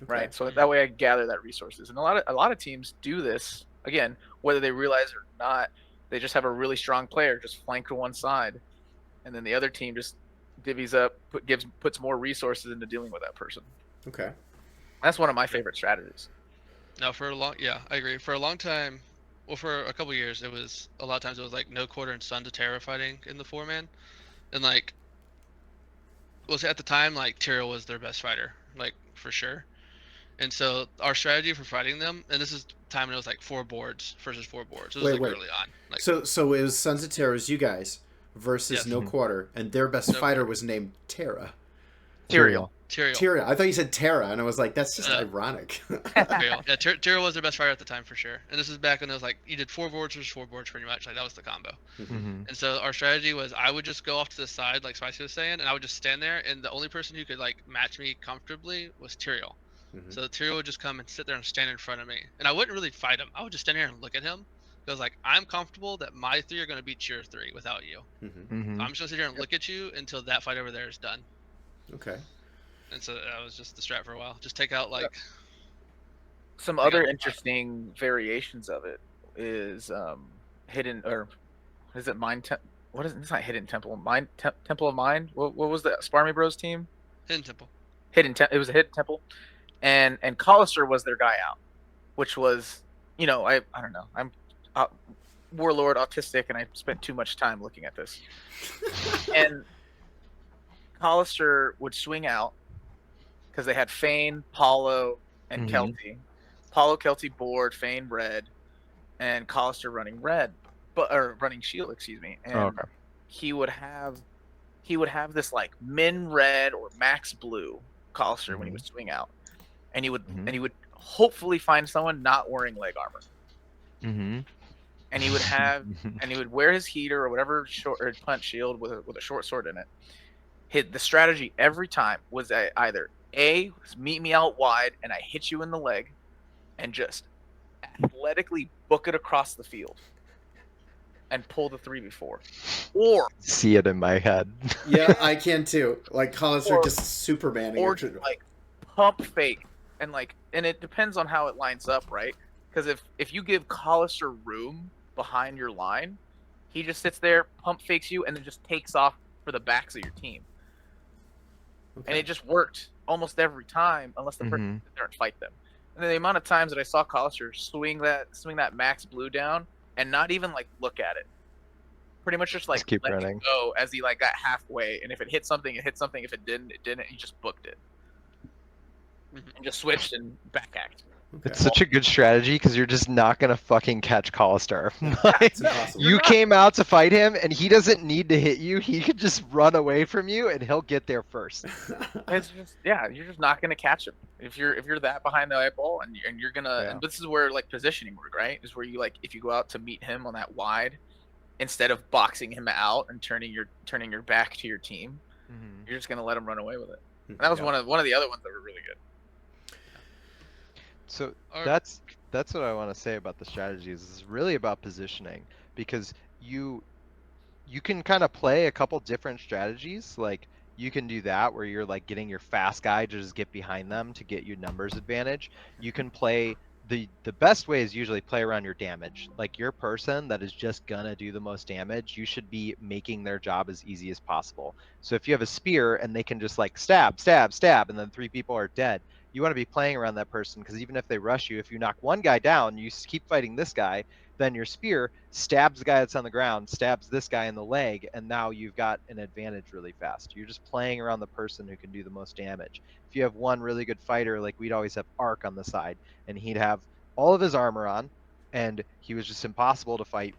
Okay. Right, so that way I gather that resources, and a lot of teams do this again, whether they realize it or not. They just have a really strong player just flank to one side, and then the other team just divvies up, puts more resources into dealing with that person. Okay. That's one of my favorite strategies. No, yeah, I agree. For a long time, well, for a couple years, a lot of times it was like no quarter and Sun to Terra fighting in the 4-man, and like, at the time like Tyrael was their best fighter, like for sure. And so our strategy for fighting them, and this is time when it was like 4 boards versus 4 boards. It was Wait. early on. Like, So it was Sons of Terra's you guys versus Yes. No Quarter, and their best No fighter Quarter. was named Terra. Tyrael. Tyrael. I thought you said Terra, and I was like, that's just Uh, ironic. Tyrael. Yeah, Tyrael was their best fighter at the time for sure. And this is back when it was like you did 4 boards versus 4 boards pretty much. Like that was the combo. And so our strategy was I would just go off to the side, like Spicy was saying, and I would just stand there, and the only person who could like match me comfortably was Tyrael. So Tyrael would just come and sit there and stand in front of me, and I wouldn't really fight him. I would just stand here and look at him because like I'm comfortable that my 3 are going to beat your 3 without you. So I'm just going to sit here and look at you until that fight over there is done. Okay. And so that was just the strat for a while. Just take out like some other interesting variations of it is hidden, or is it mind? What is it? It's not hidden temple. Mind temple of mind. What was the Sparmy Bros team? Hidden temple. It was a hidden temple, and Collister was their guy out, which was I don't know. I'm Warlord autistic, and I spent too much time looking at this. And Collister would swing out because they had Fane, Paulo, and Kelty. Paulo, Kelty board, Fane red, and Collister running red, or running shield, excuse me. And he would have this like min red or max blue Collister when he would swing out, and he would hopefully find someone not wearing leg armor. And he would have and he would wear his heater or whatever short or punch shield with a short sword in it. The strategy every time was either meet me out wide and I hit you in the leg and just athletically book it across the field and pull the 3v4, or see it in my head. Yeah, I can too. Like Collister just Supermaning. Or just like pump fake and it depends on how it lines up, right? Because if you give Collister room behind your line, he just sits there, pump fakes you, and then just takes off for the backs of your team. Okay. And it just worked almost every time, unless the person sit there and fight them. And then the amount of times that I saw Collister swing that max blue down and not even like look at it, pretty much just like keep let running. it go as he like got halfway, and if it hit something, it hit something. If it didn't, it didn't. He just booked it and just switched and back act. Okay. It's such a good strategy because you're just not gonna fucking catch Collister. It's impossible. You came out to fight him, and he doesn't need to hit you. He could just run away from you, and he'll get there first. It's just you're just not gonna catch him if you're that behind the eyeball, and you're gonna. And this is where like positioning work, right? Is where you like if you go out to meet him on that wide, instead of boxing him out and turning your back to your team, you're just gonna let him run away with it. And that was one of the other ones that were really good. So that's what I want to say about the strategies. It's really about positioning, because you can kind of play a couple different strategies. Like you can do that where you're like getting your fast guy to just get behind them to get you numbers advantage. You can play the best way is usually play around your damage. Like your person that is just gonna do the most damage, you should be making their job as easy as possible. So if you have a spear and they can just like stab, and then 3 people are dead, You want to be playing around that person, because even if they rush you, if you knock one guy down, you keep fighting this guy, then your spear stabs the guy that's on the ground, stabs this guy in the leg, and now you've got an advantage really fast. You're just playing around the person who can do the most damage. If you have one really good fighter, like we'd always have Ark on the side, and he'd have all of his armor on, and he was just impossible to fight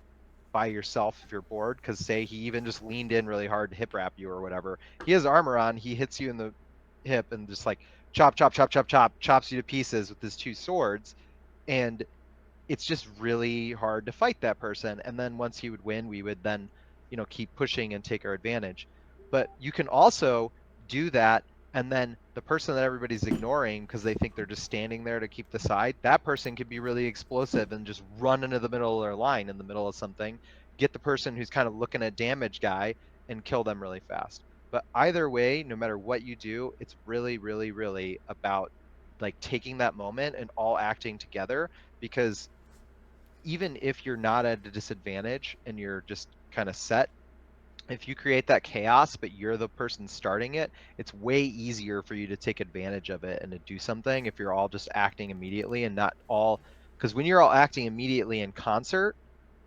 by yourself if you're bored, because say he even just leaned in really hard to hip wrap you or whatever. He has armor on, he hits you in the hip and just like chop, chop, chop, chop, chop, chops you to pieces with his two swords. And it's just really hard to fight that person. And then once he would win, we would then, keep pushing and take our advantage. But you can also do that, and then the person that everybody's ignoring because they think they're just standing there to keep the side, that person could be really explosive and just run into the middle of their line in the middle of something, get the person who's kind of looking at damage guy and kill them really fast. But either way, no matter what you do, it's really, really, really about like taking that moment and all acting together, because even if you're not at a disadvantage and you're just kind of set, if you create that chaos but you're the person starting it, it's way easier for you to take advantage of it and to do something if you're all just acting immediately and not all, because when you're all acting immediately in concert,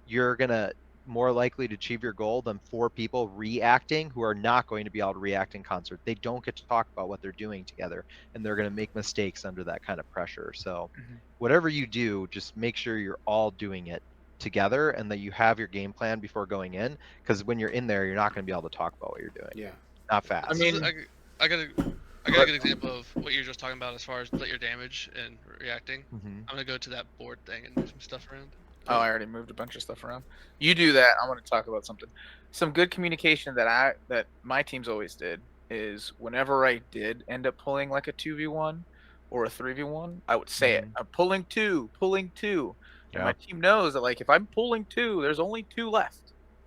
you're going to more likely to achieve your goal than four people reacting who are not going to be able to react in concert. They don't get to talk about what they're doing together, and they're going to make mistakes under that kind of pressure. So whatever you do, just make sure you're all doing it together and that you have your game plan before going in, because when you're in there, you're not going to be able to talk about what you're doing. Yeah. Not fast. I mean, I got a good example of what you're just talking about as far as let your damage and reacting. I'm gonna go to that board thing and move some stuff around. Oh, I already moved a bunch of stuff around. You do that. I want to talk about something. Some good communication that my teams always did is whenever I did end up pulling like a 2v1 or a 3v1, I would say it. I'm pulling two. And my team knows that like if I'm pulling two, there's only two left.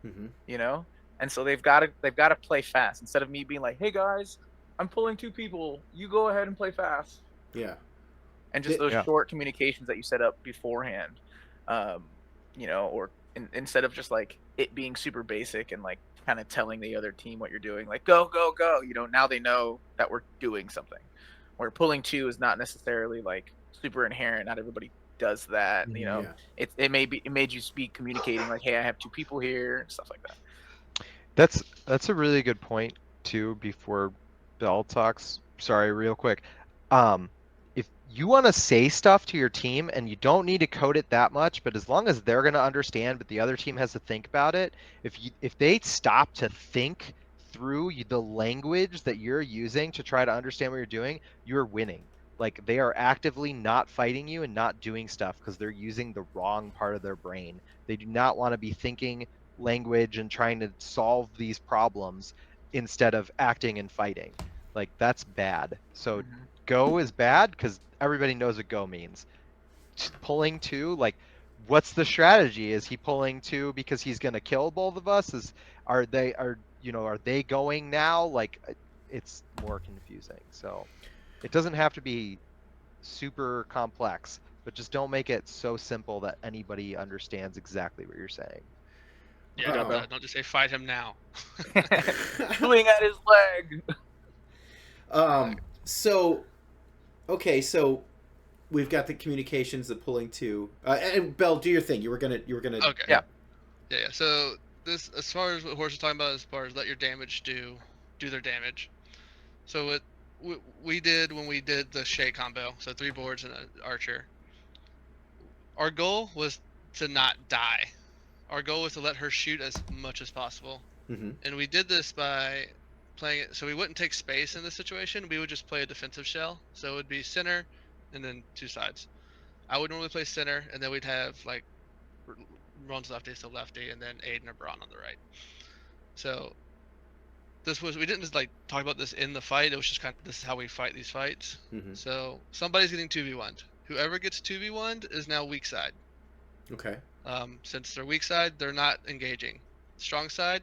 And so they've got to play fast instead of me being like, "Hey guys, I'm pulling two people. You go ahead and play fast." Yeah. And just those short communications that you set up beforehand. Or instead of just like it being super basic and like kind of telling the other team what you're doing, like go, go, go, now they know that we're doing something. Where pulling two is not necessarily like super inherent. Not everybody does that. It made you speak communicating like, hey, I have two people here and stuff like that. That's a really good point too. Before Bell talks, sorry, real quick. If you want to say stuff to your team and you don't need to code it that much, but as long as they're going to understand, but the other team has to think about it, if they stop to think through the language that you're using to try to understand what you're doing, you're winning. Like they are actively not fighting you and not doing stuff because they're using the wrong part of their brain. They do not want to be thinking language and trying to solve these problems instead of acting and fighting. Like that's bad. So go is bad because everybody knows what go means. Pulling two, like what's the strategy? Is he pulling two because he's gonna kill both of us? Are they going now? Like it's more confusing. So it doesn't have to be super complex, but just don't make it so simple that anybody understands exactly what you're saying. Yeah, don't just say fight him now. Swing at his leg. So we've got the communications, the pulling two. And Bell, do your thing. You were gonna. Okay. Yeah. Yeah. So this, as far as what Horus was talking about, as far as let your damage do their damage. So what we did when we did the Shay combo, so 3 boards and an archer. Our goal was to not die. Our goal was to let her shoot as much as possible. And we did this by playing it, so we wouldn't take space in this situation. We would just play a defensive shell. So it would be center and then 2 sides. I would normally play center, and then we'd have like Ron's lefty, so lefty, and then Aiden or Braun on the right. So we didn't just like talk about this in the fight. It was just kind of, this is how we fight these fights. So somebody's getting 2v1'd. Whoever gets 2v1'd is now weak side. Okay. Since they're weak side, they're not engaging. Strong side,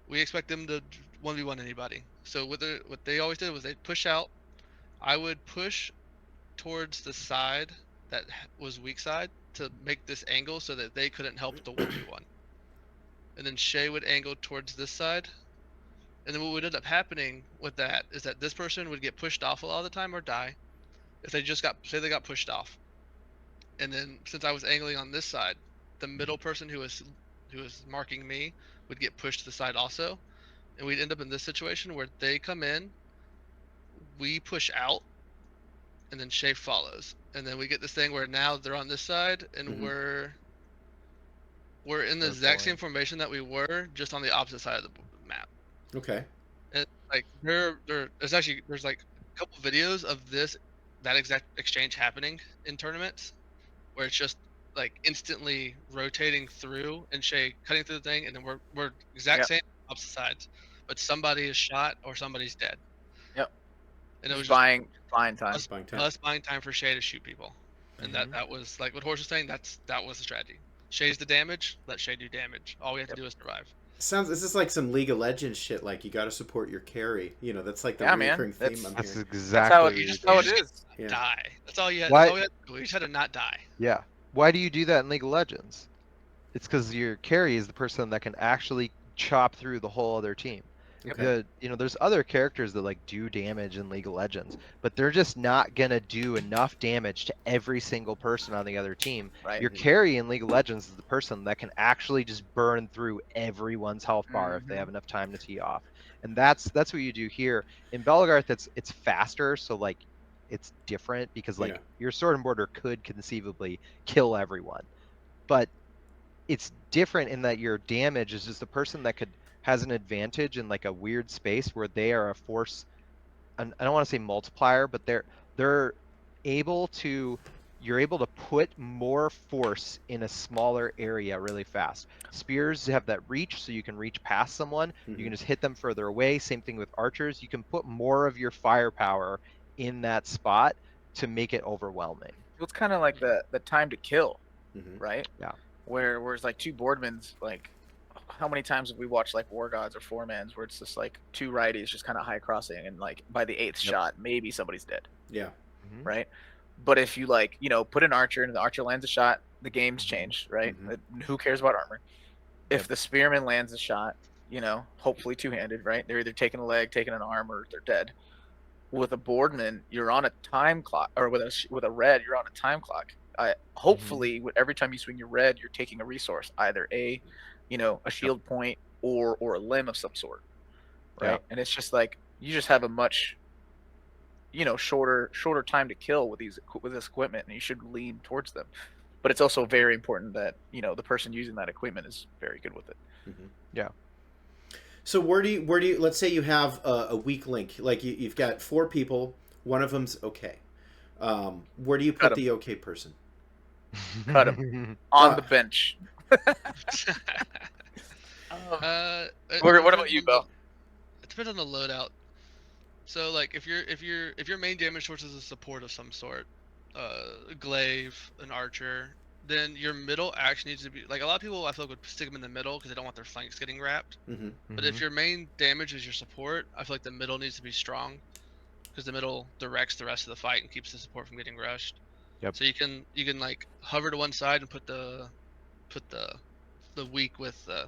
we expect them to 1v1 anybody. So what they always did was they'd push out. I would push towards the side that was weak side to make this angle so that they couldn't help the 1v1. And then Shay would angle towards this side. And then what would end up happening with that is that this person would get pushed off a lot of the time or die. if they just say they got pushed off, and then since I was angling on this side, the middle person who was marking me would get pushed to the side also, and we'd end up in this situation where they come in, we push out, and then Shay follows, and then we get this thing where now they're on this side, and we're in the exact same formation that we were, just on the opposite side of the map. Okay. And like there's like a couple videos of that exact exchange happening in tournaments, where it's just like instantly rotating through and Shay cutting through the thing, and then we're exact same opposite sides, but somebody is shot or somebody's dead. Yep. And it was buying time. us buying time for Shay to shoot people, and that was like what Horse was saying. That was the strategy. Shay's the damage. Let Shay do damage. All we have to do is survive. This is like some League of Legends shit. Like you got to support your carry. You know, that's like the recurring theme I'm That's hearing. exactly how it is. Yeah. Die. That's all you had. Why- That's all you had to do. You just had to not die. Yeah. Why do you do that in League of Legends? It's because your carry is the person that can actually chop through the whole other team. Okay. There's other characters that like do damage in League of Legends, but they're just not gonna do enough damage to every single person on the other team. Right. Your carry in League of Legends is the person that can actually just burn through everyone's health bar if they have enough time to tee off. And that's what you do here. In Belgarth, it's faster, so like it's different because like your sword and border could conceivably kill everyone. But it's different in that your damage is just the person that has an advantage in like a weird space where they are a force. I don't want to say multiplier, but they're able to. You're able to put more force in a smaller area really fast. Spears have that reach, so you can reach past someone. You can just hit them further away. Same thing with archers. You can put more of your firepower in that spot to make it overwhelming. It's kind of like the time to kill, right? Yeah. Whereas like two boardmans, like how many times have we watched like War Gods or Four Mans where it's just like two righties just kind of high crossing, and like by the 8th shot maybe somebody's dead. Yeah. Right. But if you like put an archer and the archer lands a shot, the game's changed, right? Who cares about armor? If the spearman lands a shot, hopefully two-handed, right? They're either taking a leg, taking an arm, or they're dead. With a boardman, you're on a time clock, or with a red, you're on a time clock. Hopefully, with every time you swing your red, you're taking a resource, either a shield point or a limb of some sort, right? Yep. And it's just like you just have a much shorter time to kill with this equipment, and you should lean towards them. But it's also very important that the person using that equipment is very good with it. Yeah. So where do you let's say you have a weak link, like you've got 4 people, one of them's okay. Where do you put the okay person? Cut him on the bench. What about you, Bel? It depends on the loadout. So like if your main damage source is a support of some sort, a glaive, an archer, then your middle actually needs to be like, a lot of people I feel like would stick them in the middle because they don't want their flanks getting wrapped. But if your main damage is your support, I feel like the middle needs to be strong because the middle directs the rest of the fight and keeps the support from getting rushed. Yep. So you can like hover to one side and put the weak with the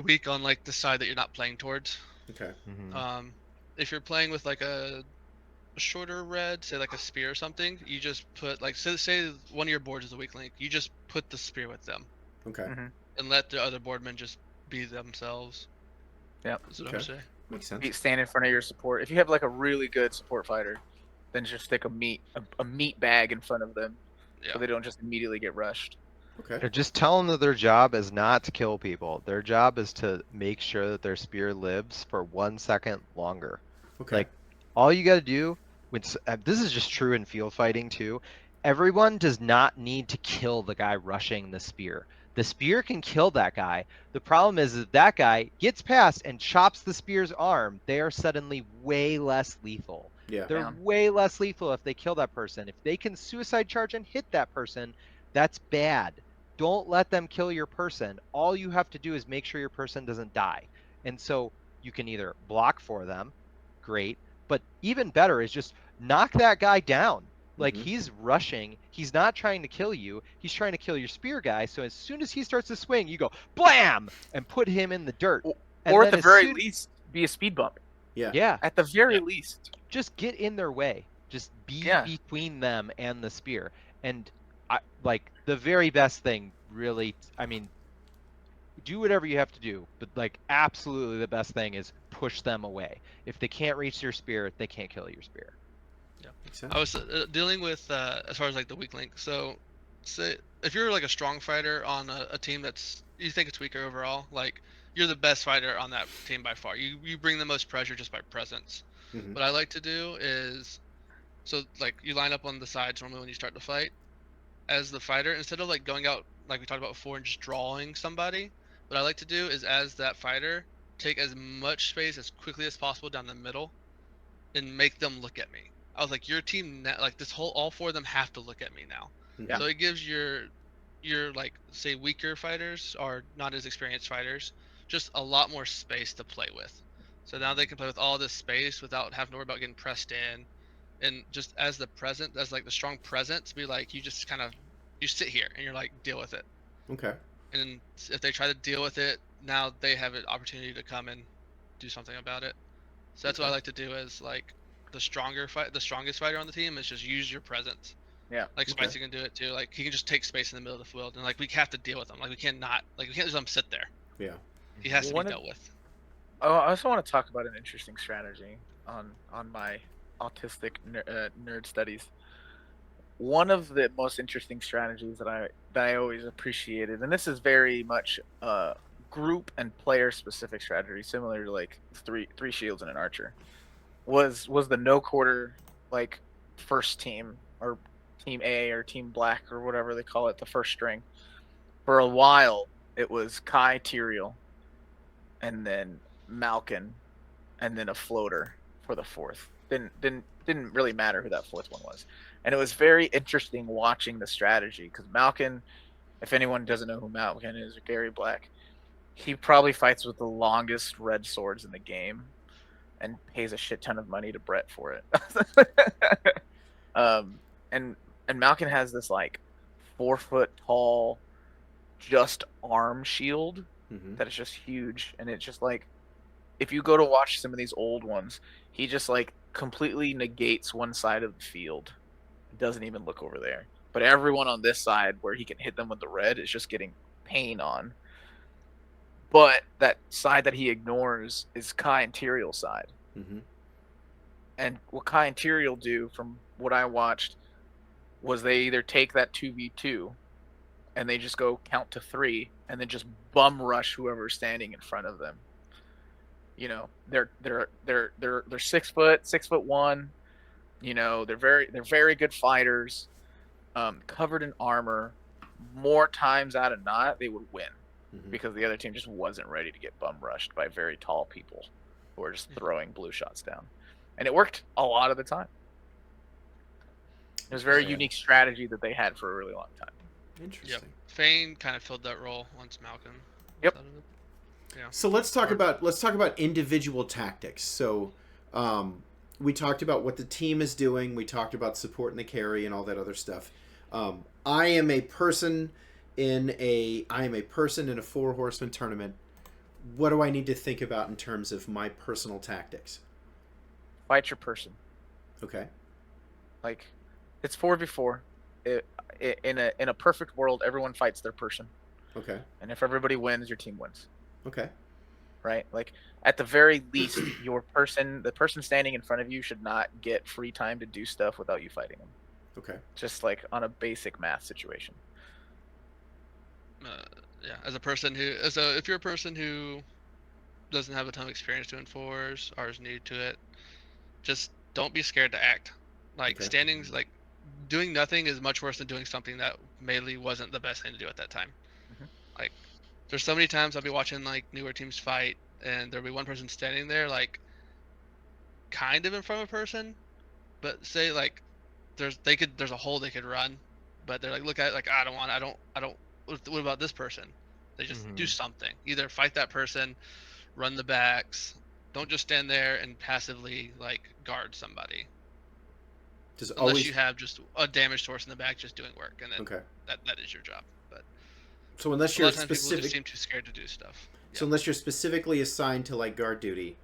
weak on like the side that you're not playing towards. Okay. If you're playing with like a shorter red, say like a spear or something, you just put like, say one of your boards is a weak link, you just put the spear with them. Okay. And let the other boardmen just be themselves. Yep. That's what I'm saying. Makes sense. Stand in front of your support. If you have like a really good support fighter, then just stick a meat bag in front of them, so they don't just immediately get rushed. Okay. Or just tell them that their job is not to kill people. Their job is to make sure that their spear lives for 1 second longer. Okay. Like, all you got to do, this is just true in field fighting too, everyone does not need to kill the guy rushing the spear. The spear can kill that guy. The problem is that guy gets past and chops the spear's arm. They are suddenly way less lethal. Yeah. They're way less lethal if they kill that person. If they can suicide charge and hit that person, that's bad. Don't let them kill your person. All you have to do is make sure your person doesn't die. And so you can either block for them, great, but even better is just knock that guy down. Like, he's rushing, he's not trying to kill you, he's trying to kill your spear guy, so as soon as he starts to swing, you go BLAM! And put him in the dirt. Or at the very least, be a speed bump. Yeah. Yeah. At the very least. Just get in their way. Just be Yeah. between them and the spear. And like the very best thing, really, I mean, do whatever you have to do, but like absolutely the best thing is push them away. If they can't reach your spear, they can't kill your spear. Makes sense. I was dealing with as far as like the weak link. So, say if you're like a strong fighter on a team that's you think it's weaker overall, like you're the best fighter on that team by far. You bring the most pressure just by presence. Mhm. What I like to do is, so like you line up on the sides normally when you start the fight. As the fighter, instead of like going out like we talked about before and just drawing somebody, what I like to do is as that fighter take as much space as quickly as possible down the middle and make them look at me. I was like, your team now, like this whole all four of them have to look at me now. Yeah. So it gives your like say weaker fighters or not as experienced fighters just a lot more space to play with. So now they can play with all this space without having to worry about getting pressed in. And just as the present, as like the strong presence, be like you just kind of you sit here and you're like deal with it. Okay. And if they try to deal with it, now they have an opportunity to come and do something about it. So that's what I Okay. like to do is like the strongest fighter on the team is just use your presence. Yeah. Like Okay. Spicy can do it too. Like he can just take space in the middle of the field, and like we have to deal with him. Like we can't we can't just let him sit there. Yeah. He has to be One of- dealt with. Oh, I also want to talk about an interesting strategy on my autistic nerd studies. One of the most interesting strategies that I always appreciated, and this is very much group and player specific strategy, similar to like three shields and an archer, was the no quarter like first team or team A or team black or whatever they call it, the first string. For a while, it was Kai Tyrael, and then Malkin, and then a floater for the fourth. Didn't really matter who that fourth one was, and it was very interesting watching the strategy because Malkin, if anyone doesn't know who Malkin is, or Gary Black, he probably fights with the longest red swords in the game, and pays a shit ton of money to Brett for it. And Malkin has this like 4 foot tall, just arm shield Mhm. that is just huge, and it's just like if you go to watch some of these old ones, he just like completely negates one side of the field. Doesn't even look over there. But everyone on this side where he can hit them with the red is just getting pain on. But that side that he ignores is Kai and Tyrael's side. Mhm. And what Kai and Tyrael do, from what I watched, was they either take that 2v2 and they just go count to 3 and then just bum rush whoever's standing in front of them. You know, they're 6 foot, 6'1". You know, they're very good fighters, covered in armor. More times out of not, they would win Mhm. because the other team just wasn't ready to get bum rushed by very tall people who are just throwing blue shots down, and it worked a lot of the time. It was a very Okay. unique strategy that they had for a really long time. Interesting. Fane kind of filled that role once Malcolm. Yep. was out of it. Yeah. So let's talk Or- about individual tactics. So we talked about what the team is doing. We talked about supporting the carry and all that other stuff. I am a person in a 4 horseman tournament. What do I need to think about in terms of my personal tactics? Fight your person. Okay. Like, it's 4v4. In a perfect world, everyone fights their person, Okay. and if everybody wins, your team wins. Okay. Right? Like, at the very least, the person standing in front of you should not get free time to do stuff without you fighting them. Okay. Just like on a basic math situation. Yeah, if you're a person who doesn't have a ton of experience doing fours or is new to it, just don't be scared to act. Like Okay. standings, like doing nothing is much worse than doing something that melee wasn't the best thing to do at that time. Mhm. Like there's so many times I'll be watching like newer teams fight and there'll be one person standing there like kind of in front of a person, but say like there's a hole they could run, but they're like look at it like I don't what about this person? They just do Mhm. something. Either fight that person, run the backs. Don't just stand there and passively like guard somebody. Just Unless always. you have just a damage source in the back just doing work, and then Okay. that is your job. But So unless a you're lot of times people specific, just seem too scared to do stuff. so unless you're specifically assigned to like guard duty,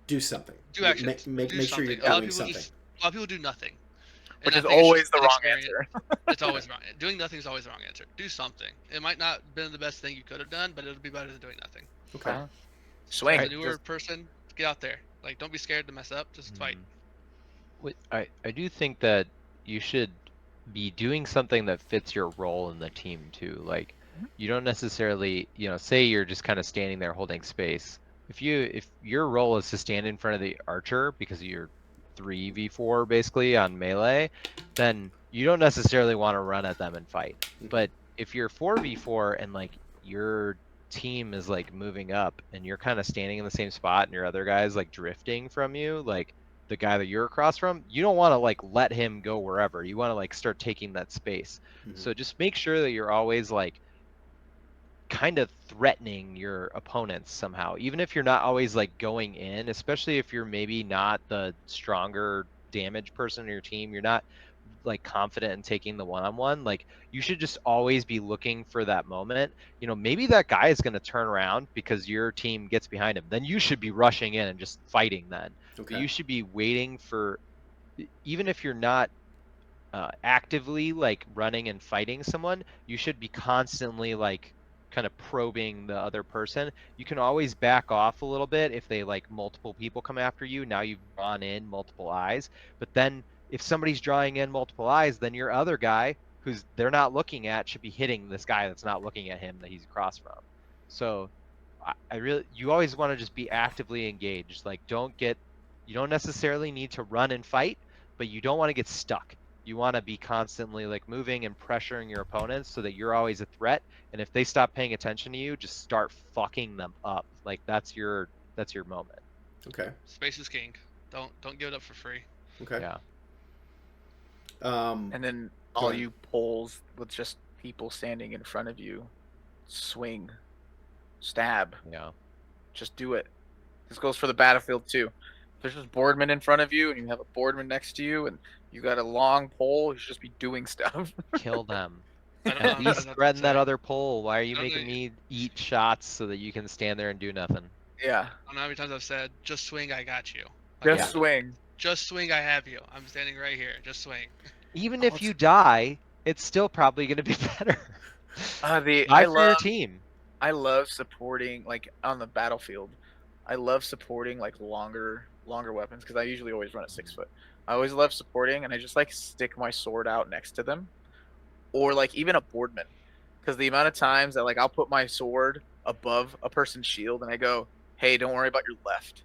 do something. Do actions. Make Do sure you're something. A lot of doing people something. just lot of people do nothing. And Which I is think it's always just the wrong inexperience. answer. It's always wrong. Doing nothing is always the wrong answer. Do something. It might not have been the best thing you could have done, but it'll be better than doing nothing. Okay. Swing. As a newer Just- person, get out there. Like, don't be scared to mess up. Just fight. I do think that you should be doing something that fits your role in the team too. Like, you don't necessarily, say you're just kind of standing there holding space. If your role is to stand in front of the archer because you're 3v4 basically on melee, then you don't necessarily want to run at them and fight. But if you're 4v4 and like your team is like moving up and you're kind of standing in the same spot and your other guy's like drifting from you, like the guy that you're across from, you don't want to like let him go wherever. You want to like start taking that space. So just make sure that you're always like kind of threatening your opponents somehow, even if you're not always like going in, especially if you're maybe not the stronger damage person in your team, you're not like confident in taking the one-on-one. Like, you should just always be looking for that moment. Maybe that guy is going to turn around because your team gets behind him, then you should be rushing in and just fighting then. Okay. But you should be waiting for, even if you're not actively like running and fighting someone, you should be constantly like kind of probing the other person. You can always back off a little bit if they like multiple people come after you. Now you've drawn in multiple eyes, but then if somebody's drawing in multiple eyes, then your other guy who's they're not looking at should be hitting this guy that's not looking at him that he's across from. So you always want to just be actively engaged. Like, you don't necessarily need to run and fight, but you don't want to get stuck. You want to be constantly like moving and pressuring your opponents so that you're always a threat. And if they stop paying attention to you, just start fucking them up. Like, that's your moment. Okay. Space is king. Don't give it up for free. Okay. Yeah. And then Go all ahead. you poles with just people standing in front of you, swing, stab, Yeah. just do it. This goes for the battlefield too. If there's just boardmen in front of you and you have a boardman next to you and you got a long pole, you should just be doing stuff. Kill them. I don't know At how least to threaten that say. other pole. Why are you I don't making know- me eat shots so that you can stand there and do nothing? Yeah, I don't know how many times I've said, just swing, I got you. just Yeah. swing. Just swing, I have you. I'm standing right here. Just swing. Even if you die, it's still probably going to be better. I Die for your love team. I love supporting like on the battlefield. I love supporting like longer weapons because I usually always run at 6 foot. I always love supporting, and I just like stick my sword out next to them, or like even a boardman, because the amount of times that like I'll put my sword above a person's shield and I go, "Hey, don't worry about your left,"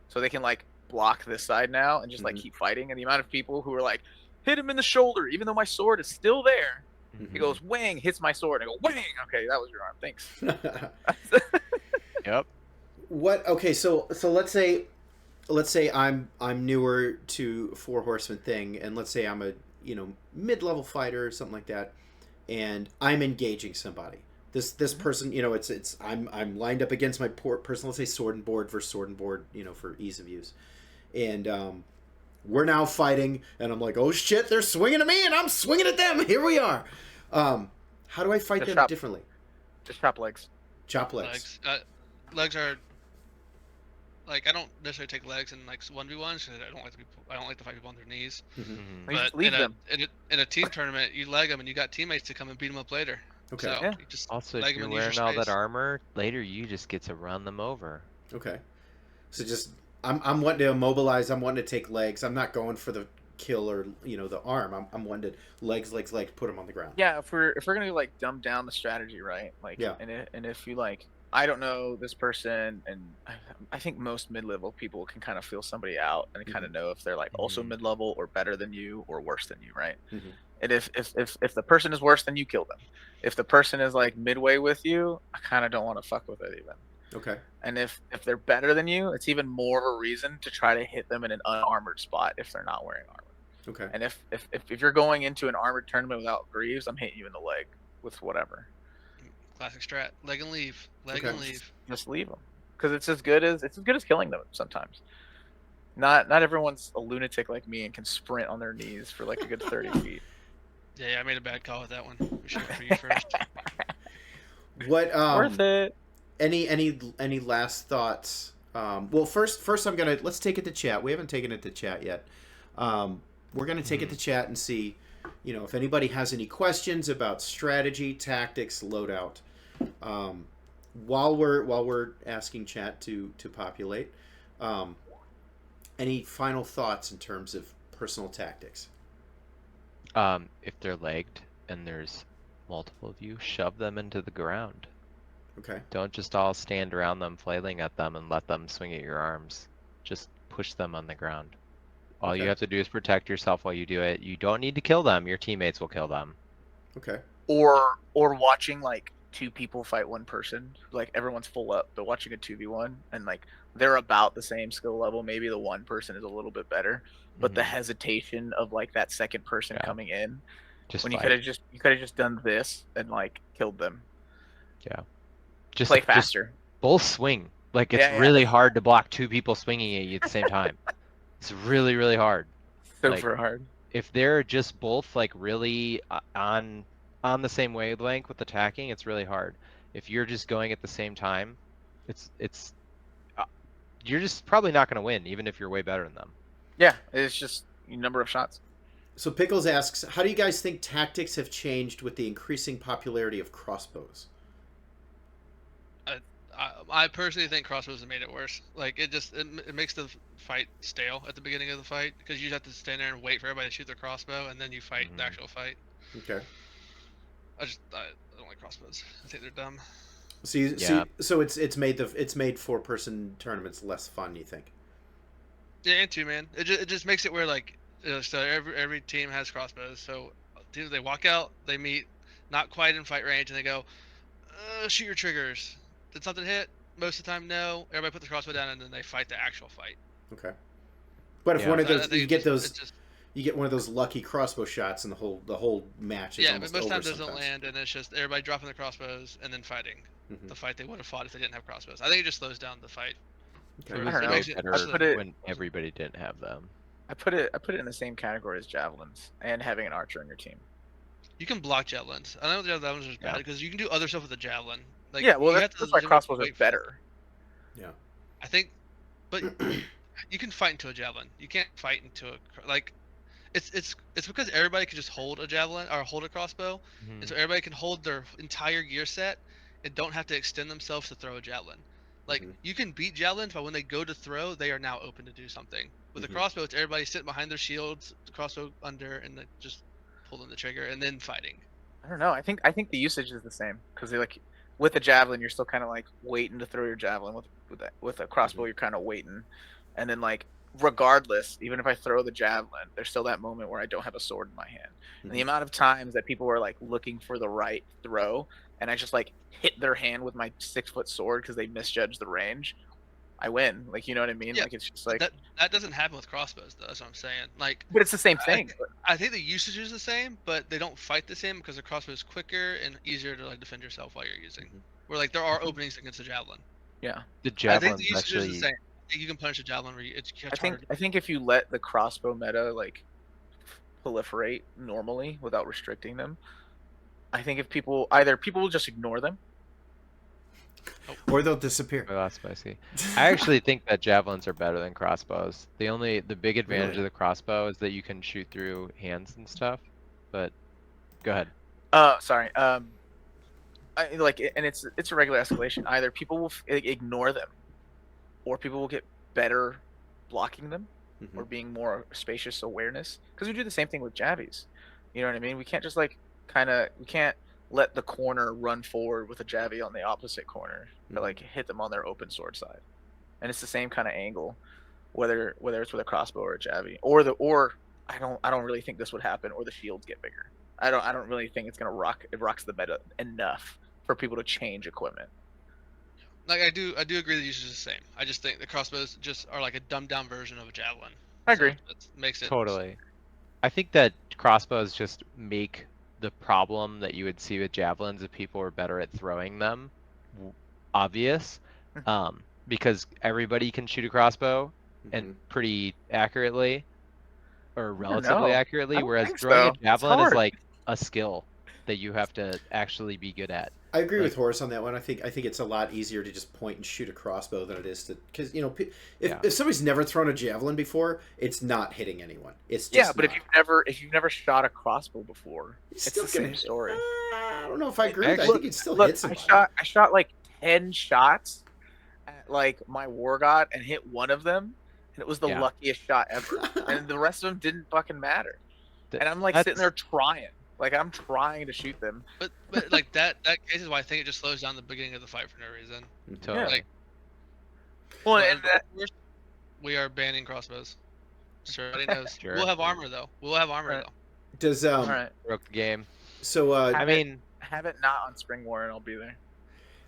so they can like block this side now and just like keep fighting. And the amount of people who are like, "Hit him in the shoulder," even though my sword is still there. He goes, "Wang!" hits my sword. I go, "Wang!" Okay, that was your arm. Thanks. Yep. What? Okay, so let's say I'm newer to Four Horseman thing, and let's say I'm a mid-level fighter or something like that, and I'm engaging somebody. This person, I'm lined up against my person. Let's say sword and board versus sword and board, for ease of use, and we're now fighting, and I'm like, oh shit, they're swinging at me, and I'm swinging at them. Here we are. How do I fight them differently? Just chop legs. Chop legs. Legs are like, I don't necessarily take legs in like 1v1s because I don't like to fight people on their knees. You But just leave them. in a team tournament, you leg them and you got teammates to come and beat them up later. Okay. So Yeah. you just Also, leg if 'em you're and use your wearing all that space. armor, later you just get to run them over. Okay. So just I'm wanting to immobilize. I'm wanting to take legs. I'm not going for the kill or the arm. I'm wanting to legs, put them on the ground. Yeah, if we're gonna like dumb down the strategy, right? Like, Yeah. and if you like, I don't know this person, and I think most mid-level people can kind of feel somebody out and kind of know if they're like also mid-level or better than you or worse than you, right? Mhm. And if the person is worse than you, kill them. If the person is like midway with you, I kind of don't want to fuck with it even. Okay. And if they're better than you, it's even more of a reason to try to hit them in an unarmored spot if they're not wearing armor. Okay. And if you're going into an armored tournament without greaves, I'm hitting you in the leg with whatever. Classic strat. Leg and leave. Leg Okay. and leave. Just leave them, because it's as good as killing them sometimes. Not everyone's a lunatic like me and can sprint on their knees for like a good 30 feet. Yeah, I made a bad call with that one. We should go for you first. What Worth it. any last thoughts? Well, first let's take it to chat. We haven't taken it to chat yet. We're going to take it to chat and see, if anybody has any questions about strategy, tactics, loadout. While we're asking chat to populate, any final thoughts in terms of personal tactics? If they're legged and there's multiple of you, shove them into the ground. Okay. Don't just all stand around them flailing at them and let them swing at your arms. Just push them on the ground. All you Okay. have to do is protect yourself while you do it. You don't need to kill them. Your teammates will kill them. Okay. Or watching like two people fight one person, like everyone's full up, but watching a 2v1 and like they're about the same skill level. Maybe the one person is a little bit better, but the Mhm. hesitation of like that second person Yeah. coming in, Just when you fight. could have just done this and like killed them. Yeah. Just Play faster. both swing. Like, it's Yeah, really hard to block two people swinging at you at the same time. It's really, really hard. super hard. If they're just both like really on the same wavelength with attacking, it's really hard. If you're just going at the same time, it's you're just probably not going to win, even if you're way better than them. Yeah, it's just number of shots. So Pickles asks, how do you guys think tactics have changed with the increasing popularity of crossbows? I personally think crossbows have made it worse. Like it makes the fight stale at the beginning of the fight because you have to stand there and wait for everybody to shoot their crossbow and then you fight the actual fight. Okay. I don't like crossbows. I think they're dumb. So it's made 4-person tournaments less fun, you think? Yeah, and two man. It just makes it where like so every team has crossbows. So they walk out, they meet, not quite in fight range, and they go, shoot your triggers. Did something hit? Most of the time, no. Everybody put the crossbow down, and then they fight the actual fight. Okay. But if one of those, you get just you get one of those lucky crossbow shots, and the whole match is almost but most over times doesn't sometimes. land, and it's just everybody dropping the crossbows and then fighting the fight they would have fought if they didn't have crossbows. I think it just slows down the fight. Okay. It I don't know. was better I when everybody didn't have them. I put it in the same category as javelins and having an archer in your team. You can block javelins. I know the javelins is bad because you can do other stuff with the javelin. Like, yeah, well, you have that's why crossbows are better. Yeah. I think, but you can fight into a javelin. You can't fight into it's because everybody can just hold a javelin or hold a crossbow, and so everybody can hold their entire gear set and don't have to extend themselves to throw a javelin. Like you can beat javelins, but when they go to throw, they are now open to do something. With a crossbow, it's everybody sitting behind their shields, the crossbow under, and then just pulling the trigger and then fighting. I don't know. I think the usage is the same because like with a javelin, you're still kind of like waiting to throw your javelin. With a crossbow, you're kind of waiting, and then like regardless, even if I throw the javelin, there's still that moment where I don't have a sword in my hand. And the amount of times that people were like looking for the right throw, and I just like hit their hand with my 6-foot sword because they misjudged the range, I win. Like, you know what I mean? Yeah, like it's just like that doesn't happen with crossbows though. That's what I'm saying. Like, but it's the same thing. I think the usage is the same, but they don't fight the same because the crossbow is quicker and easier to like defend yourself while you're using. Where like there are openings against the javelin. Yeah, The I think javelin's the usage is actually. the same. I think you can punish a javelin where it's I think if you let the crossbow meta like proliferate normally without restricting them, I think if people will just ignore them, or they'll disappear. Oh, that's spicy. I actually think that javelins are better than crossbows. The big advantage of the crossbow is that you can shoot through hands and stuff. But go ahead. Sorry. I like, and it's a regular escalation. Either people will ignore them, or people will get better blocking them, or being more spacious awareness. Because we do the same thing with javies. You know what I mean? We can't just like we can't let the corner run forward with a javy on the opposite corner, but like hit them on their open sword side. And it's the same kind of angle, whether it's with a crossbow or a javy, or I don't really think this would happen, or the shields get bigger. I don't really think it's gonna it rocks the meta enough for people to change equipment. Like I do agree the usage is the same. I just think the crossbows just are like a dumbed down version of a javelin. I agree. So it makes it Totally. I think that crossbows just make the problem that you would see with javelins if people were better at throwing them obvious, because everybody can shoot a crossbow and pretty accurately or relatively accurately, whereas throwing a javelin is like a skill. that you have to actually be good at. I agree Like- with Horus on that one. I think it's a lot easier to just point and shoot a crossbow than it is to, because if somebody's never thrown a javelin before, it's not hitting anyone. It's just but not. if you've never shot a crossbow before, it's still the same gonna- story. I don't know if I agree with that. I Look- think it still Look, hits somebody. I shot like 10 shots at like my war god and hit one of them, and it was the Yeah. luckiest shot ever. And the rest of them didn't fucking matter. Th- And I'm like that's- sitting there trying. Like I'm trying to shoot them. But like that case is why I think it just slows down the beginning of the fight for no reason. Totally. Like, Well, But and that, first, we are banning crossbows. Sure, everybody knows. Sure. We'll have armor though. We'll have armor Right. though. Does all right. Broke the game. so I mean, Have it not on Spring War, and I'll be there.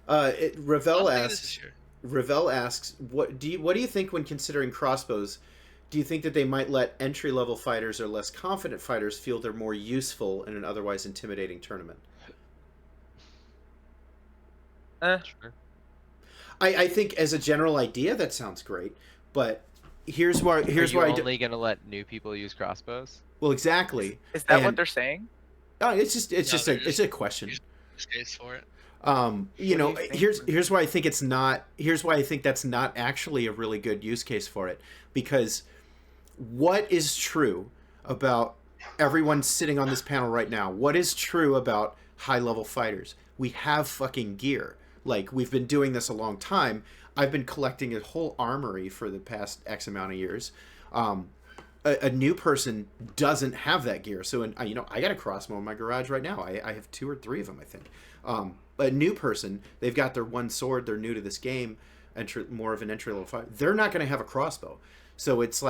Ravel I'm thinking this asks is year. Ravel asks what do you think when considering crossbows? Do you think that they might let entry-level fighters or less confident fighters feel they're more useful in an otherwise intimidating tournament? sure. I think as a general idea that sounds great, but here's why Are you I only gonna let new people use crossbows? well exactly. Is that what And- they're saying? Oh, it's just No, they're it's a question. This case for it. You What do know, you think? here's why I think it's not. Here's why I think that's not actually a really good use case for it, because what is true about everyone sitting on this panel right now? What is true about high level fighters? We have fucking gear. Like, we've been doing this a long time. I've been collecting a whole armory for the past X amount of years. A new person doesn't have that gear. So, I got a crossbow in my garage right now. I have 2 or 3 of them, I think. A new person, they've got their one sword. They're new to this game, more of an entry level fight. They're not going to have a crossbow. So it's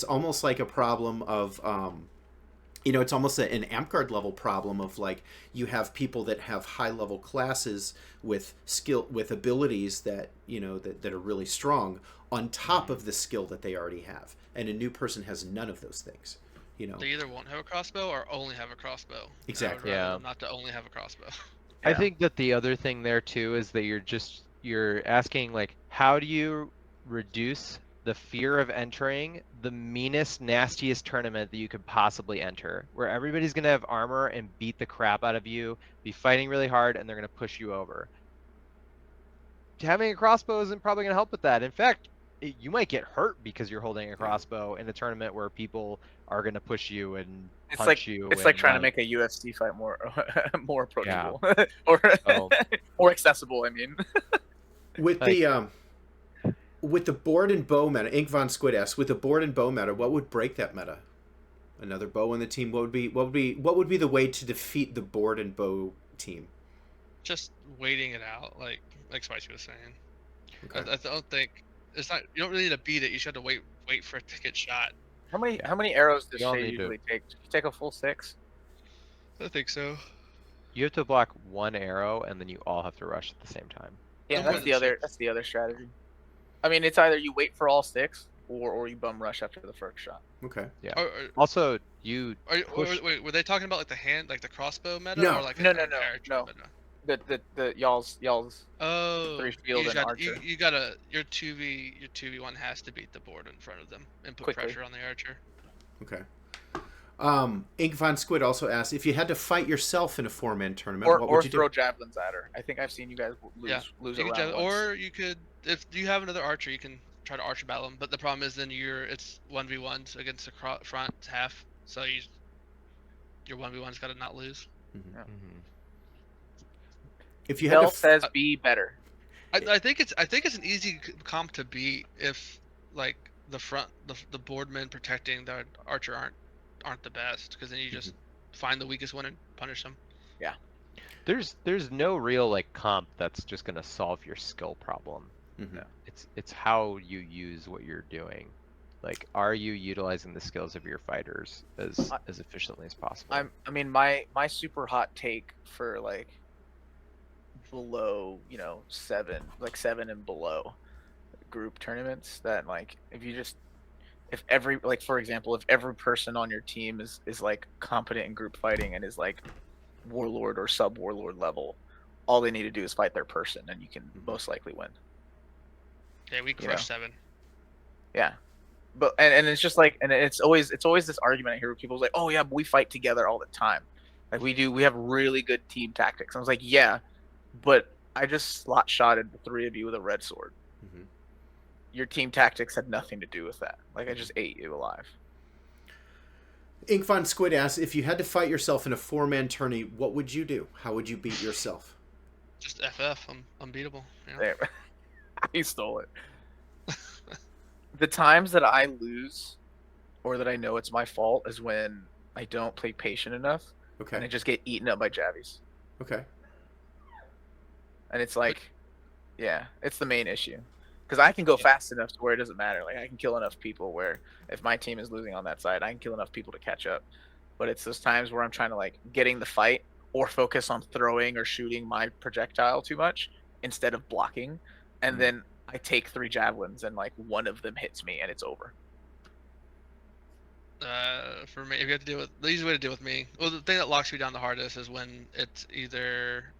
almost like a problem of, it's almost an Amtgard level problem of like you have people that have high level classes with abilities that that are really strong on top of the skill that they already have, and a new person has none of those things. They either won't have a crossbow or only have a crossbow. Exactly. And I would rather Yeah. them not to only have a crossbow. I Yeah. think that the other thing there too is that you're asking like, how do you reduce the fear of entering the meanest, nastiest tournament that you could possibly enter, where everybody's gonna have armor and beat the crap out of you, be fighting really hard, and they're gonna push you over. Having a crossbow isn't probably gonna help with that. In fact, you might get hurt because you're holding a crossbow in a tournament where people are gonna push you and It's punch like you. it's like and, trying to make a UFC fight more more Yeah. approachable or So- more accessible. I mean, With Like- the with the board and bow meta, Ink Von Squid asks, with the board and bow meta, what would break that meta? Another bow in the team. What would be the way to defeat the board and bow team? Just waiting it out, like Spicy was saying. Okay. I don't think it's not. You don't really need to beat it. You just have to wait for it to get shot. how many arrows does You all Shay need to- usually take? Does she take a full 6? I think so. You have to block one arrow, and then you all have to rush at the same time. Yeah, No that's more the than other 6. that's the other strategy. I mean, it's either you wait for all 6 or you bum rush after the first shot. Okay. Yeah. Or, Also, you push. wait, were they talking about like the crossbow meta No. or like No, a no, character no. meta? The y'all's Oh, Three field you and got- archer. You gotta your 2v1 has to beat the board in front of them and put Quickly. pressure on the archer. Okay. Ink Von Squid also asked, if you had to fight yourself in a 4-man tournament, what or would you throw do? javelins at her. I think I've seen you guys lose You a could round just- once. or you could, if you have another archer, you can try to archer battle him. But the problem is then it's 1v1s against the front half, so your 1v1's got to not lose. Mhm. Mhm. If you had Bell to, says be better. I think it's an easy comp to beat if like the boardmen protecting the archer aren't the best, because then you just find the weakest one and punish them. There's no real like comp that's just gonna solve your skill problem. Mhm. It's how you use what you're doing. Like, are you utilizing the skills of your fighters as efficiently as possible? I mean, my super hot take for like below 7 and below group tournaments, that like if every, like, for example, if every person on your team is like competent in group fighting and is like warlord or sub warlord level, all they need to do is fight their person and you can most likely win. Yeah, we crush 7. Yeah. But and it's just like, and it's always this argument I hear where people's like, oh yeah, but we fight together all the time. Like we have really good team tactics. I was like, yeah, but I just slot shotted the 3 of you with a red sword. Mm-hmm. Your team tactics had nothing to do with that. Like I just ate you alive. Inkfon Squid asks, if you had to fight yourself in a 4-man tourney, what would you do? How would you beat yourself? Just FF. I'm unbeatable. Yeah. There. He stole it. The times that I lose or that I know it's my fault is when I don't play patient enough and I Okay. just get eaten up by Javies. Okay. And it's like, yeah, it's the main issue. Because I can go fast enough to where it doesn't matter. Like I can kill enough people where if my team is losing on that side, I can kill enough people to catch up. But it's those times where I'm trying to like getting the fight or focus on throwing or shooting my projectile too much instead of blocking. And then I take 3 javelins and like one of them hits me and it's over. For me, if you have to deal with the easy way to deal with me, well, the thing that locks me down the hardest is when it's either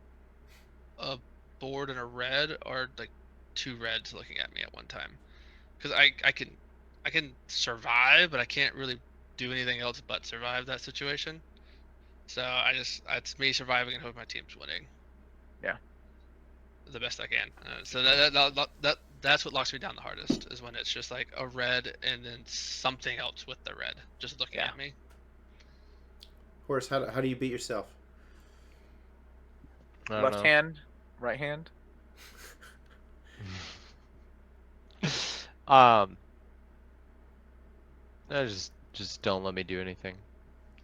a board and a red or like 2 reds looking at me at one time. Because I can survive, but I can't really do anything else but survive that situation. So it's me surviving and hoping my team's winning. Yeah. The best I can. So that's what locks me down the hardest is when it's just like a red and then something else with the red just looking at me. Horus, how do you beat yourself? Left hand, right hand. No, just don't let me do anything.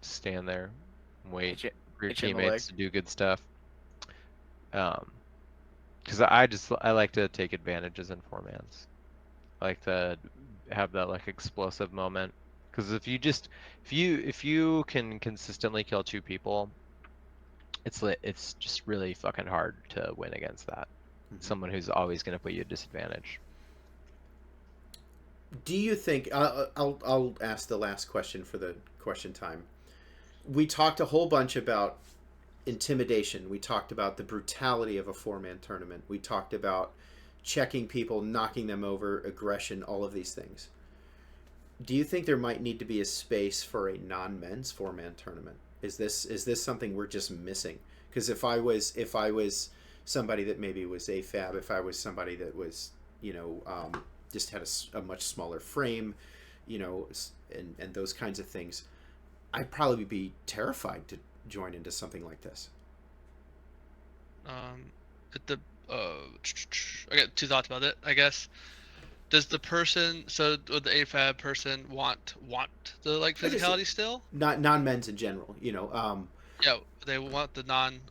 Stand there, wait for your hit you in the teammates leg. to do good stuff. Because I like to take advantages in 4-mans. I like to have that like explosive moment. Because if you can consistently kill 2 people, it's just really fucking hard to win against that. Someone who's always going to put you at disadvantage. Do you think I'll ask the last question for the question time. We talked a whole bunch about intimidation. We talked about the brutality of a 4-man tournament. We talked about checking people, knocking them over, aggression, all of these things. Do you think there might need to be a space for a non-men's 4-man tournament? Is this something we're just missing? Because if I was somebody that maybe was AFAB, if I was somebody that was, just had a much smaller frame, and those kinds of things, I'd probably be terrified to join into something like this. I got 2 thoughts about it, I guess. Does the person, so would the AFAB person want the like physicality still? Not non-men's in general, Yeah, they want the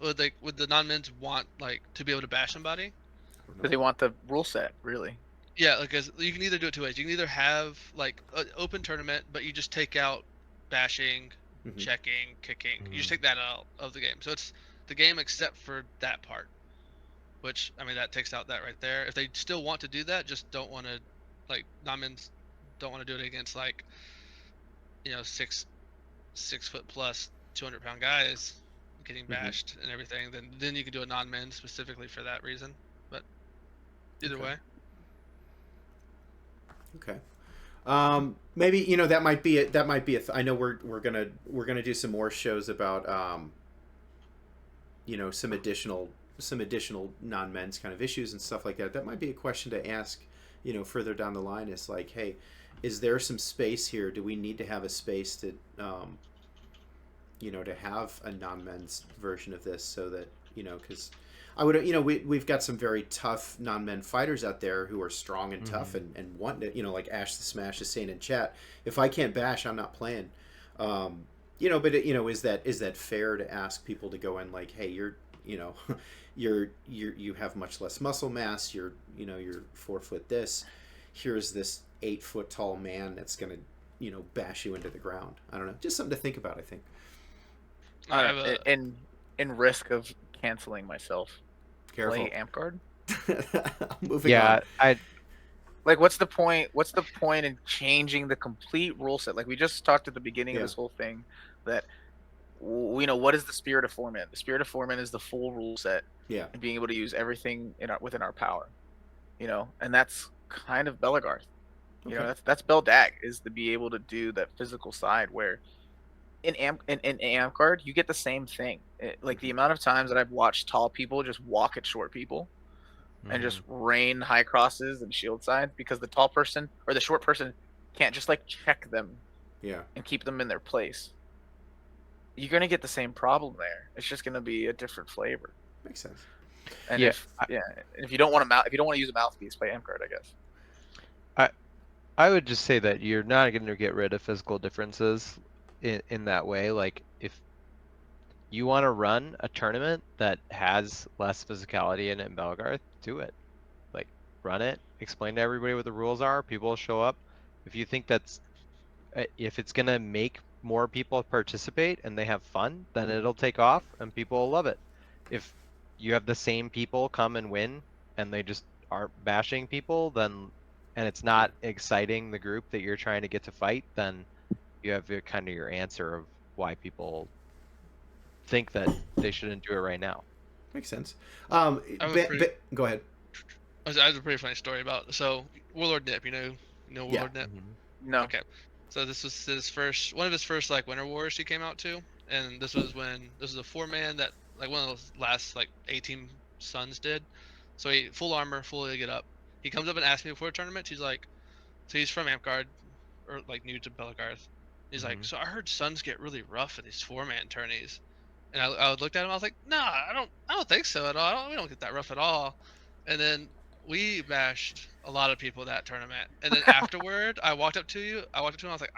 would the non-men's want like to be able to bash somebody? But they want the rule set, really. Yeah, because you can either do it 2 ways. You can either have like an open tournament, but you just take out bashing, checking, kicking. You just take that out of the game. So it's the game except for that part. Which, I mean, that takes out that right there. If they still want to do that, just don't want to, like, non-men's don't want to do it against, like, 6 foot plus, 200-pound guys getting bashed and everything, then you can do a non-men specifically for that reason. But either way. Okay. Maybe that might be it. That might be I know we're gonna do some more shows about some additional non-men's kind of issues and stuff like that. That might be a question to ask, further down the line. Is like, hey, is there some space here? Do we need to have a space to, to have a non-men's version of this so that, because I would, we've got some very tough non-men fighters out there who are strong and tough and want to, like Ash the Smash is saying in chat, if I can't bash, I'm not playing. But is that fair to ask people to go in like, hey, you have much less muscle mass. You're 4 foot this. Here's this 8 foot tall man that's gonna, bash you into the ground. I don't know. Just something to think about. I think. In risk of canceling myself. Careful. Play amp guard. Moving on. Like, what's the point? What's the point in changing the complete rule set? Like we just talked at the beginning of this whole thing, that what is the spirit of 4-man? The spirit of 4-man is the full rule set. Yeah. And being able to use everything within our power. And that's kind of Belagarth. Okay. That's Beldag, is to be able to do that physical side where in amp card, you get the same thing. Like the amount of times that I've watched tall people just walk at short people and just rain high crosses and shield sides because the tall person or the short person can't just like check them Yeah. and keep them in their place. You're gonna get the same problem there. It's just gonna be a different flavor. Makes sense. And Yeah, if you don't want to use a mouthpiece, play amp card, I guess. I would just say that you're not going to get rid of physical differences in that way. Like, if you want to run a tournament that has less physicality in it in Belgarth, do it. Like, run it, explain to everybody what the rules are, people will show up. If you think if it's going to make more people participate and they have fun, then it'll take off and people will love it. If you have the same people come and win and they just aren't bashing people, then and it's not exciting the group that you're trying to get to fight, then you have kind of your answer of why people think that they shouldn't do it right now. Makes sense. have a pretty- Go ahead. I have a pretty funny story about Warlord Nip. You know Warlord Nip. No. Okay, so this was one of his first like Winter Wars he came out to, and this was a 4-man that like one of those last like 18 Suns did. So he full armor, fully get up. He comes up and asks me before a tournament. He's like, so he's from Amtgard, or like new to Belgarth. He's like, so I heard Suns get really rough in these 4-man tourneys, and I looked at him. I was like, nah, I don't think so at all. We don't get that rough at all. And then we bashed a lot of people that tournament. And then afterward, I walked up to him. I was like,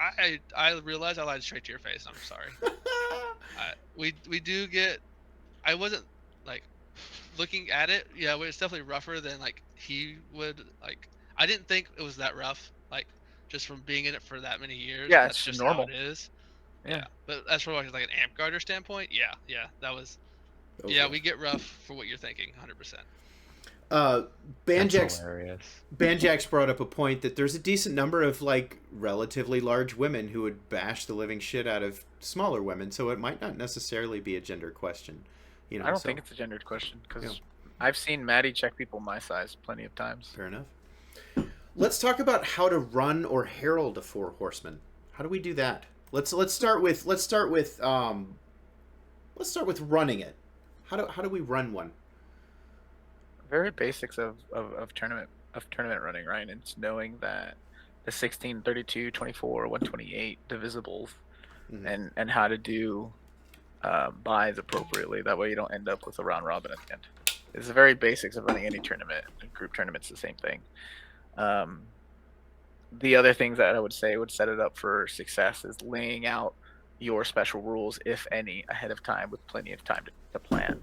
I realized I lied straight to your face. I'm sorry. We do get. I wasn't like looking at it. Yeah, it's definitely rougher than like he would like. I didn't think it was that rough. Like just from being in it for that many years. Yeah, that's it's just normal. how it is. Yeah. But as for like an amp guarder standpoint, yeah, that was. Okay. Yeah, we get rough for what you're thinking, 100%. Banjax brought up a point that there's a decent number of like relatively large women who would bash the living shit out of smaller women, so it might not necessarily be a gender question. You know, I don't think it's a gendered question because Yeah. I've seen Maddie check people my size plenty of times. Fair enough. Let's talk about how to run or herald a 4 horseman. How do we do that? Let's start with running it. How do we run one? Very basics of tournament running, right? It's knowing that the 16, 32, 24, 128 divisibles, and how to do buys appropriately. That way you don't end up with a round robin at the end. It's the very basics of running any tournament. Group tournaments, the same thing. The other things that I would say would set it up for success is laying out your special rules, if any, ahead of time with plenty of time to plan.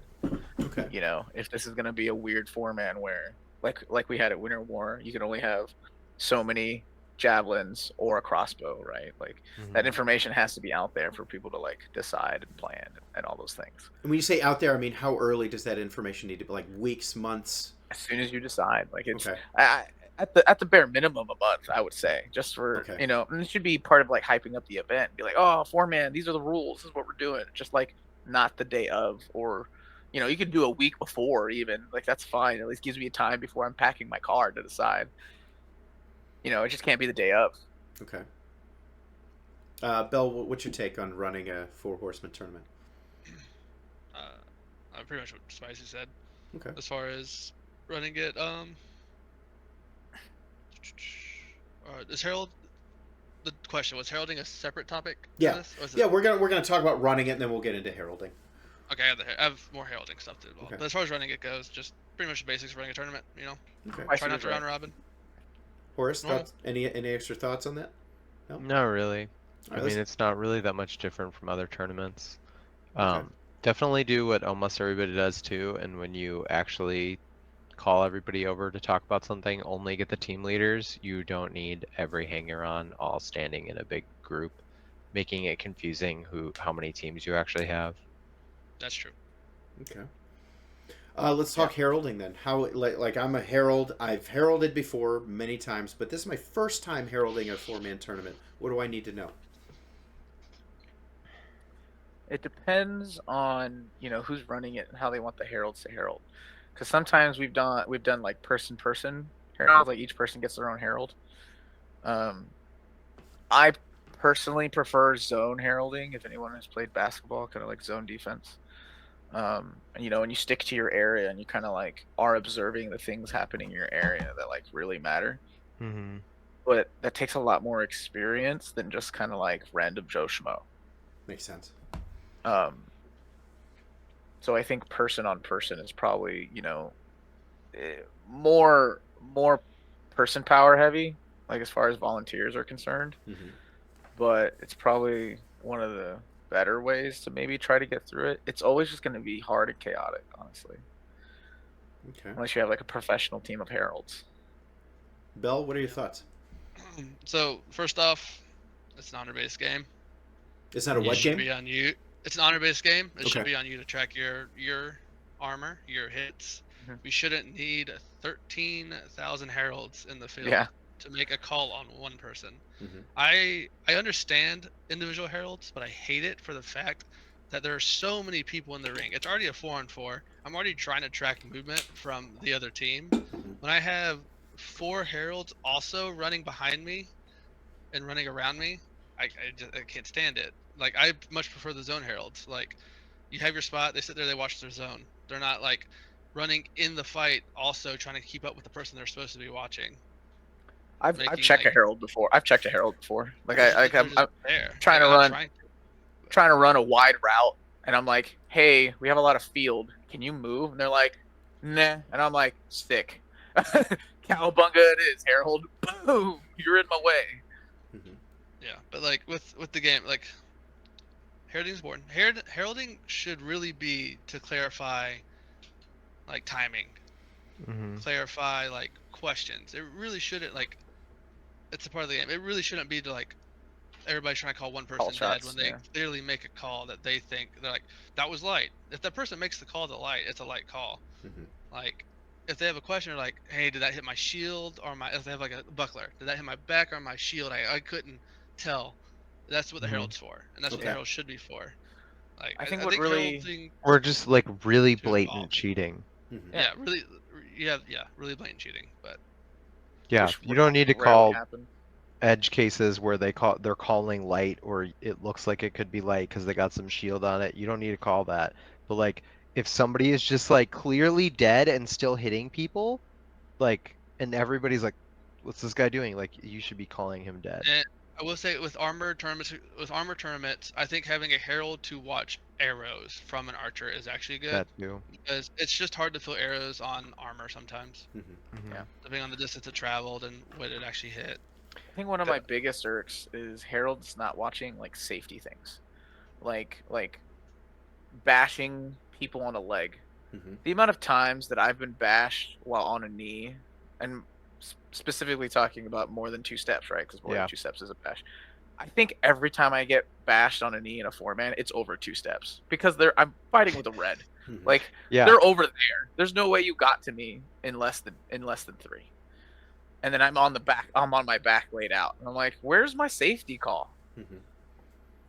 Okay. You know, if this is going to be a weird 4-man where, like we had at Winter War, you can only have so many javelins or a crossbow, right? Like that information has to be out there for people to like decide and plan and all those things. And when you say out there, I mean how early does that information need to be? Like weeks, months? As soon as you decide, like it's Okay. at the bare minimum a month, I would say, just for Okay. you know, and it should be part of like hyping up the event. Be like, oh, 4-man, these are the rules. This is what we're doing. Just like not the day of, or you know, you could do a week before even. Like that's fine. At least gives me time before I'm packing my car to decide. You know, it just can't be the day of. Okay. Bel, what's your take on running a 4 horseman tournament? Pretty much what Spicy said. Okay. As far as running it, is Herald? The question was heralding a separate topic? Yeah. To this? Or is Yeah, it... we're gonna talk about running it, and then we'll get into heralding. Okay, I have more heralding stuff to involve. Okay. But as far as running it goes, just pretty much the basics of running a tournament. You know, Okay. I try see not to right. round robin. Horace, No. thoughts? Any extra thoughts on that? No? Not really. All I right, mean, it's not really that much different from other tournaments. Okay. Definitely do what almost everybody does too, and when you actually call everybody over to talk about something, only get the team leaders. You don't need every hanger-on all standing in a big group, making it confusing how many teams you actually have. That's true. Okay. Let's talk heralding then. How like I'm a herald. I've heralded before many times, but this is my first time heralding a 4-man tournament. What do I need to know? It depends on, you know, who's running it and how they want the heralds to herald. Because sometimes we've done like person heralds, like each person gets their own herald. I personally prefer zone heralding. If anyone has played basketball, kind of like zone defense. And you know, when you stick to your area and you kind of like are observing the things happening in your area that like really matter. Mm-hmm. But that takes a lot more experience than just kind of like random Joe Schmo. Makes sense. So I think person on person is probably, you know, more person power heavy, like as far as volunteers are concerned. Mm-hmm. But it's probably one of the better ways to maybe try to get through it. It's always just going to be hard and chaotic, honestly, Okay. unless you have like a professional team of heralds. Bel, what are your thoughts? So first off, it's an honor-based game. It's not a It what should game? be on you. It's an honor-based game. It should Okay. be on you to track your armor, your hits. Mhm. We shouldn't need 13,000 heralds in the field Yeah. to make a call on one person. Mm-hmm. I understand individual heralds, but I hate it for the fact that there are so many people in the ring. It's already a 4-on-4. I'm already trying to track movement from the other team. Mm-hmm. When I have 4 heralds also running behind me and running around me, I can't stand it. Like, I much prefer the zone heralds. Like, you have your spot, they sit there, they watch their zone. They're not like running in the fight, also trying to keep up with the person they're supposed to be watching. I've Making, checked a like- herald before. Like They're I'm just there. trying to Like, I'm run trying to run a wide route, and I'm like, hey, we have a lot of field. Can you move? And they're like, nah. And I'm like, stick. Cowabunga it is, Herald. Boom! You're in my way. Mm-hmm. Yeah, but like with the game, like heralding's important. Heralding should really be to clarify like timing, Mm-hmm. clarify like questions. It really shouldn't like. It's a part of the game. It really shouldn't be to like everybody trying to call one person Call dead shots, when they yeah. clearly make a call that they think they're like that was light. If that person makes the call to light, it's a light call. Mm-hmm. Like if they have a question, they're like, hey, did that hit my shield or my? If they have like a buckler, did that hit my back or my shield? I couldn't tell. That's what the Mhm. herald's for, and that's what the Okay. herald should be for. Like I think what really- heralding, Or just like really To blatant evolve. cheating. Mm-hmm. yeah, really, really blatant cheating. But Yeah, Which you would don't need to rarely call happen. edge cases where they're calling light or it looks like it could be light because they got some shield on it. You don't need to call that. But like if somebody is just like clearly dead and still hitting people, like and everybody's like, what's this guy doing? Like you should be calling him dead. and I will say with armor tournaments, I think having a herald to watch arrows from an archer is actually good That too. because it's just hard to fill arrows on armor sometimes, Mm-hmm. Mhm. Yeah. depending on the distance it traveled and what it actually hit. I think one of my biggest irks is heralds not watching like safety things, like bashing people on a leg. Mm-hmm. The amount of times that I've been bashed while on a knee, and specifically talking about more than 2 steps, right? Because more Yeah. than 2 steps is a bash. I think every time I get bashed on a knee in a 4-man, it's over 2 steps because I'm fighting with a red. Mm-hmm. Like Yeah. they're over there. There's no way you got to me in less than 3. And then I'm on my back laid out, and I'm like, where's my safety call? Mm-hmm.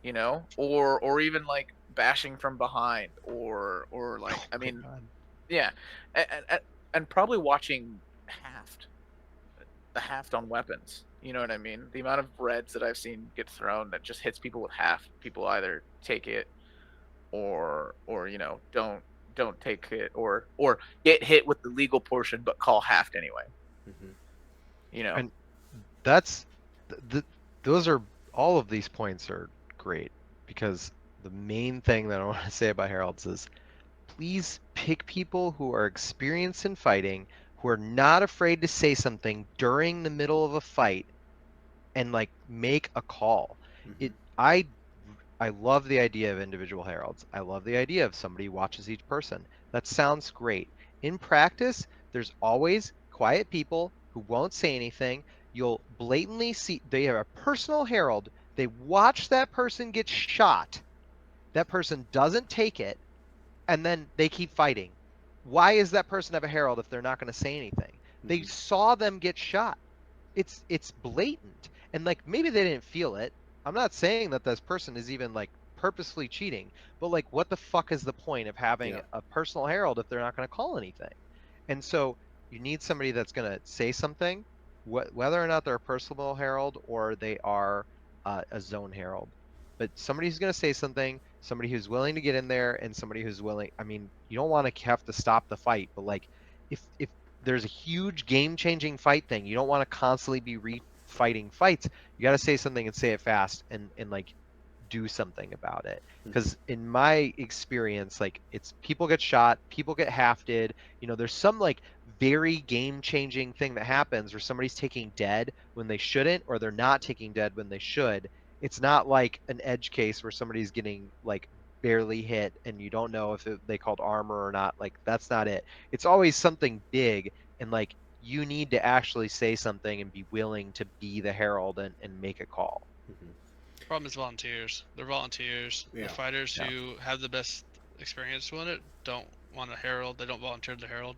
You know, or even like bashing from behind, or like I my mean, God. yeah, and probably watching the haft on weapons. You know what I mean? The amount of reds that I've seen get thrown that just hits people with haft. People either take it, or you know don't take it, or get hit with the legal portion but call haft anyway. Mm-hmm. You know, And that's those are all of these points are great because the main thing that I want to say about heralds is please pick people who are experienced in fighting, who are not afraid to say something during the middle of a fight and like make a call. Mm-hmm. I love the idea of individual heralds. I love the idea of somebody watches each person. That sounds great. In practice, there's always quiet people who won't say anything. You'll blatantly see they have a personal herald. They watch that person get shot. That person doesn't take it, and then they keep fighting. Why is that person have a herald if they're not going to say anything? They Mhm. saw them get shot. It's blatant, and like maybe they didn't feel it. I'm not saying that this person is even like purposefully cheating, but like what the fuck is the point of having Yeah. a personal herald if they're not going to call anything? And so you need somebody that's going to say something, whether or not they're a personal herald or they are a zone herald, but somebody who's going to say something, somebody who's willing to get in there, and somebody who's willing. I mean, you don't want to have to stop the fight, but like if there's a huge game-changing fight thing, you don't want to constantly be fighting fights. You got to say something and say it fast, and like do something about it. Because in my experience, like it's people get shot, people get hafted. There's some like very game-changing thing that happens where somebody's taking dead when they shouldn't, or they're not taking dead when they should. It's not like an edge case where somebody's getting like barely hit and you don't know if they called armor or not. Like that's not it. It's always something big, and like you need to actually say something and be willing to be the herald and make a call. Problem is volunteers. They're volunteers. Yeah. The fighters who have the best experience with it don't want a herald. They don't volunteer the herald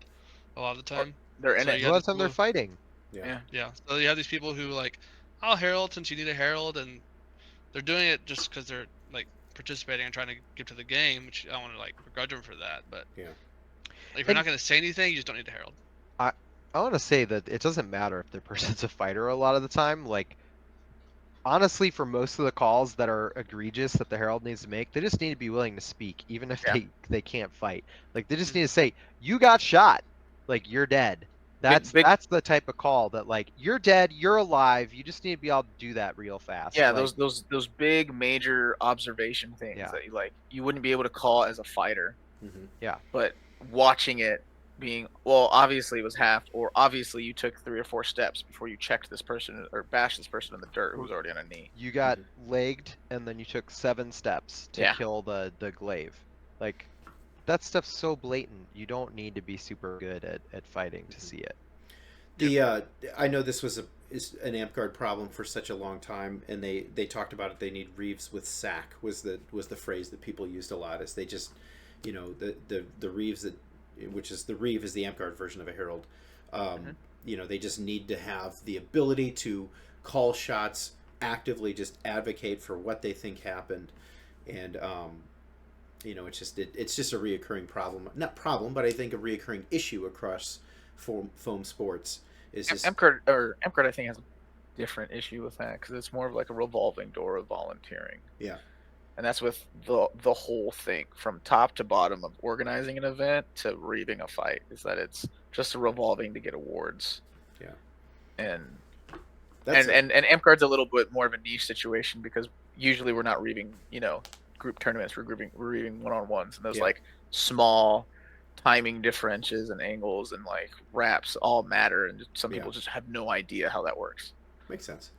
a lot of the time. They're in So it. you A got lot of these time they're people- fighting. Yeah. Yeah. So you have these people who like, I'll herald since you need a herald, and they're doing it just because they're like participating and trying to get to the game, which I don't want to like begrudge them for that. But Yeah. like, if you're not going to say anything, you just don't need a herald. I want to say that it doesn't matter if the person's a fighter a lot of the time. Like, honestly, for most of the calls that are egregious that the herald needs to make, they just need to be willing to speak, even if they can't fight. Like, they just need to say, "You got shot. Like, you're dead." That's the type of call that like you're dead, you're alive. You just need to be able to do that real fast. Yeah, like, those big major observation things that you wouldn't be able to call as a fighter. Yeah. But watching it being, well, obviously it was half, or obviously you took 3 or 4 steps before you checked this person or bashed this person in the dirt who was already on a knee. You got legged, and then you took 7 steps to kill the glaive. Like, that stuff's so blatant. You don't need to be super good at fighting to see it. I know this was an amp guard problem for such a long time, and they talked about it. They need Reeves with sack was the phrase that people used a lot. As they just, the Reeves that, which is the Reeve is the amp guard version of a herald. They just need to have the ability to call shots, actively just advocate for what they think happened, and it's just a reoccurring problem. Not problem, but I think a reoccurring issue across foam sports. Is just amp guard I think has a different issue with that because it's more of like a revolving door of volunteering. Yeah. And that's with the whole thing from top to bottom of organizing an event to reaving a fight, is that it's just a revolving to get awards. Yeah. And That's and amp guard's a little bit more of a niche situation because usually we're not reaving, group tournaments, we're reaving one-on-ones, and those like small timing differences and angles and like wraps all matter, and some people just have no idea how that works. Makes sense.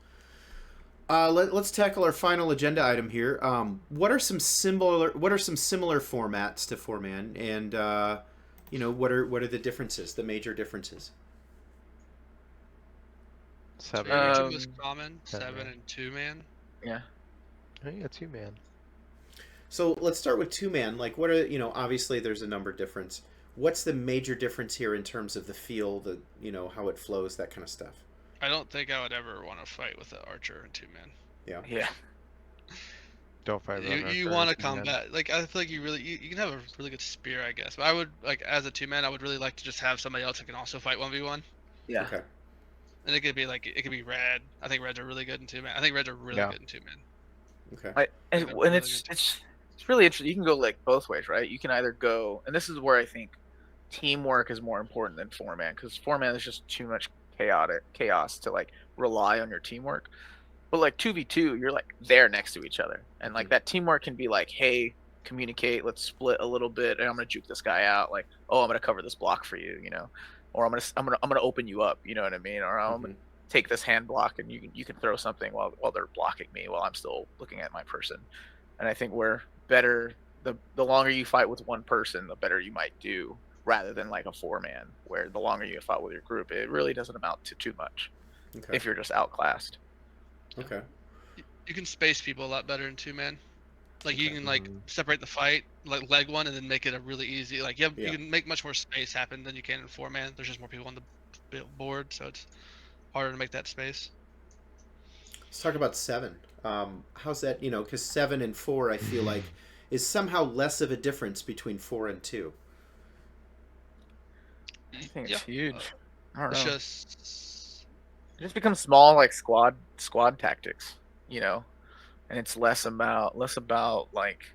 Let's tackle our final agenda item here. What are some similar formats to 4-man, and what are the differences, the major differences? 7. Most common 7 and 2-man. Yeah. I think a 2-man. So let's start with 2-man. Like, what are obviously there's a number difference. What's the major difference here in terms of the feel, how it flows, that kind of stuff? I don't think I would ever want to fight with an archer and 2-man. Yeah. Don't fight with an archer. You want to combat. Like, I feel like you can have a really good spear, I guess. But I would, like, as a 2-man, I would really like to just have somebody else that can also fight 1v1. Yeah. Okay. And it could be red. I think reds are really good in 2-man. I think reds are really good in 2-man. Okay. And it's really interesting. You can go like both ways, right? You can either go, and this is where I think teamwork is more important than 4-man, because 4-man is just too much chaos to like rely on your teamwork. But like 2v2, you're like there next to each other, and like that teamwork can be like, hey, communicate, let's split a little bit, and I'm gonna juke this guy out, like, oh, I'm gonna cover this block for you, or I'm gonna open you up, you know what I mean, or I'm gonna take this hand block and you can throw something while they're blocking me while I'm still looking at my person. And I think we're better the longer you fight with one person, the better you might do, rather than like a 4-man where the longer you fight with your group, it really doesn't amount to too much if you're just outclassed. Okay. You can space people a lot better in 2-man. Like you can like separate the fight, like leg one, and then make it a really easy. Like you can make much more space happen than you can in 4-man. There's just more people on the board, so it's harder to make that space. Let's talk about 7. How's that? Because 7 and 4, I feel like, is somehow less of a difference between 4 and 2. I think it's huge. I don't It's know. just It just becomes small, like squad tactics. and it's less about like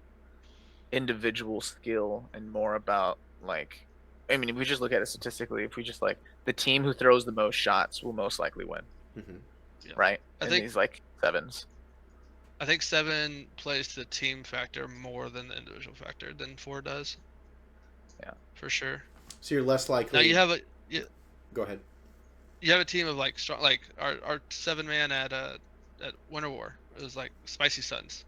individual skill and more about like, I mean, if we just look at it statistically, if we just like the team who throws the most shots will most likely win, Hmm. Yeah. right? I In think these like sevens. I think 7 plays to the team factor more than the individual factor than 4 does. Yeah. For sure. So you're less likely. Now you have Go ahead. you have a team of like strong, like our 7-man at Winter War. It was like Spicy Sons.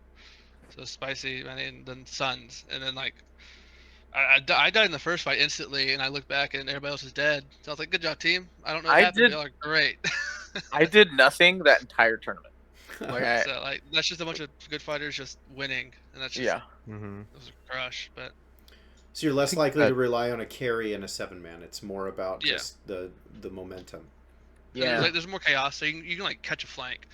So Spicy and then Sons, and then like I died in the first fight instantly, and I looked back and everybody else is dead. So I was like, "Good job, team. I don't know what I happened. did- Y'all are great." I did nothing that entire tournament. Like So like that's just a bunch of good fighters just winning, and that's just yeah. Mm-hmm. it was a crush. But So you're less think likely that- to rely on a carry and a 7-man. It's more about Yeah. just the momentum. Yeah. there's more chaos, so you can like catch a flank.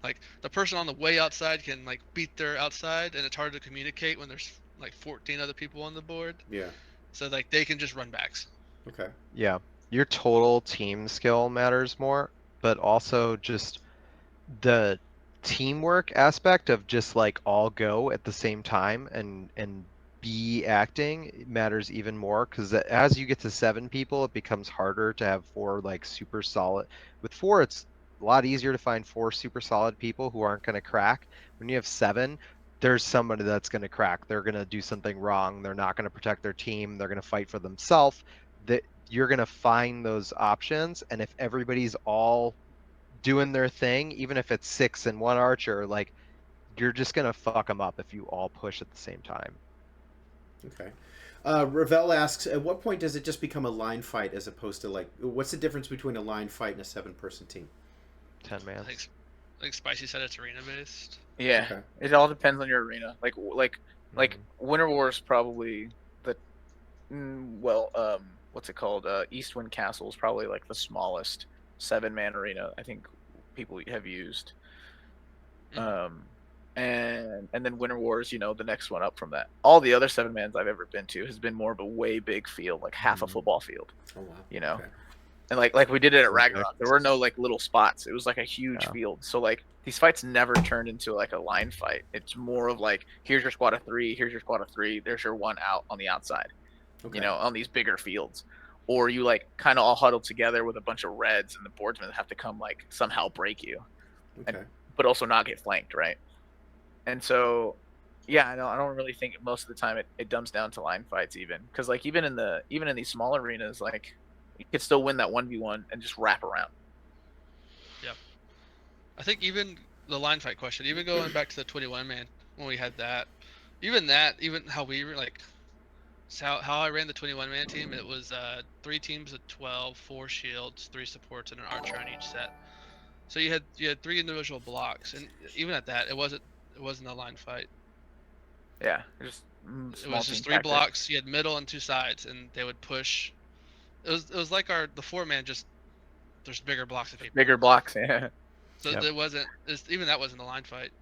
Like the person on the way outside can like beat their outside, and it's hard to communicate when there's like 14 other people on the board. Yeah. So like they can just run backs. Okay. Yeah, your total team skill matters more, but also just the teamwork aspect of just like all go at the same time and be acting matters even more because as you get to 7 people, it becomes harder to have 4 like super solid. With 4, it's a lot easier to find 4 super solid people who aren't going to crack. When you have 7, there's somebody that's going to crack. They're going to do something wrong. They're not going to protect their team. They're going to fight for themselves. That you're going to find those options, and if everybody's all doing their thing, even if it's 6 and 1 archer, like you're just gonna fuck them up if you all push at the same time. Okay. Ravel asks, at what point does it just become a line fight as opposed to like, what's the difference between a line fight and a 7-person team? 10 man. I think Spicy said it's arena based. Yeah. Okay. It all depends on your arena. Like Winter War is probably the what's it called? Eastwind Castle is probably like the smallest 7-man arena I think people have used. And then Winter Wars, the next one up from that. All the other 7-mans I've ever been to has been more of a way big field, like half a football field. Oh wow. Okay. And like we did it at Ragnarok, there were no like little spots. It was like a huge field. So like these fights never turned into like a line fight. It's more of like, here's your squad of 3, here's your squad of 3, there's your one out on the outside. Okay. On these bigger fields. Or you like kind of all huddle together with a bunch of reds, and the boardsmen have to come like somehow break you, Okay. but also not get flanked, right? And so, yeah, I don't really think most of the time it dumbs down to line fights, even because like even in these small arenas, like you could still win that 1v1 and just wrap around. Yeah, I think even the line fight question, even going back to the 21-man when we had that, even how we were like. How I ran the 21-man team, it was 3 teams of 12, 4 shields, 3 supports, and an archer on each set. So you had 3 individual blocks, and even at that, it wasn't a line fight. Yeah, it was just 3 blocks. You had middle and 2 sides, and they would push. It was like the 4-man, just there's bigger blocks of people. Bigger blocks, yeah. So it wasn't even that wasn't a line fight.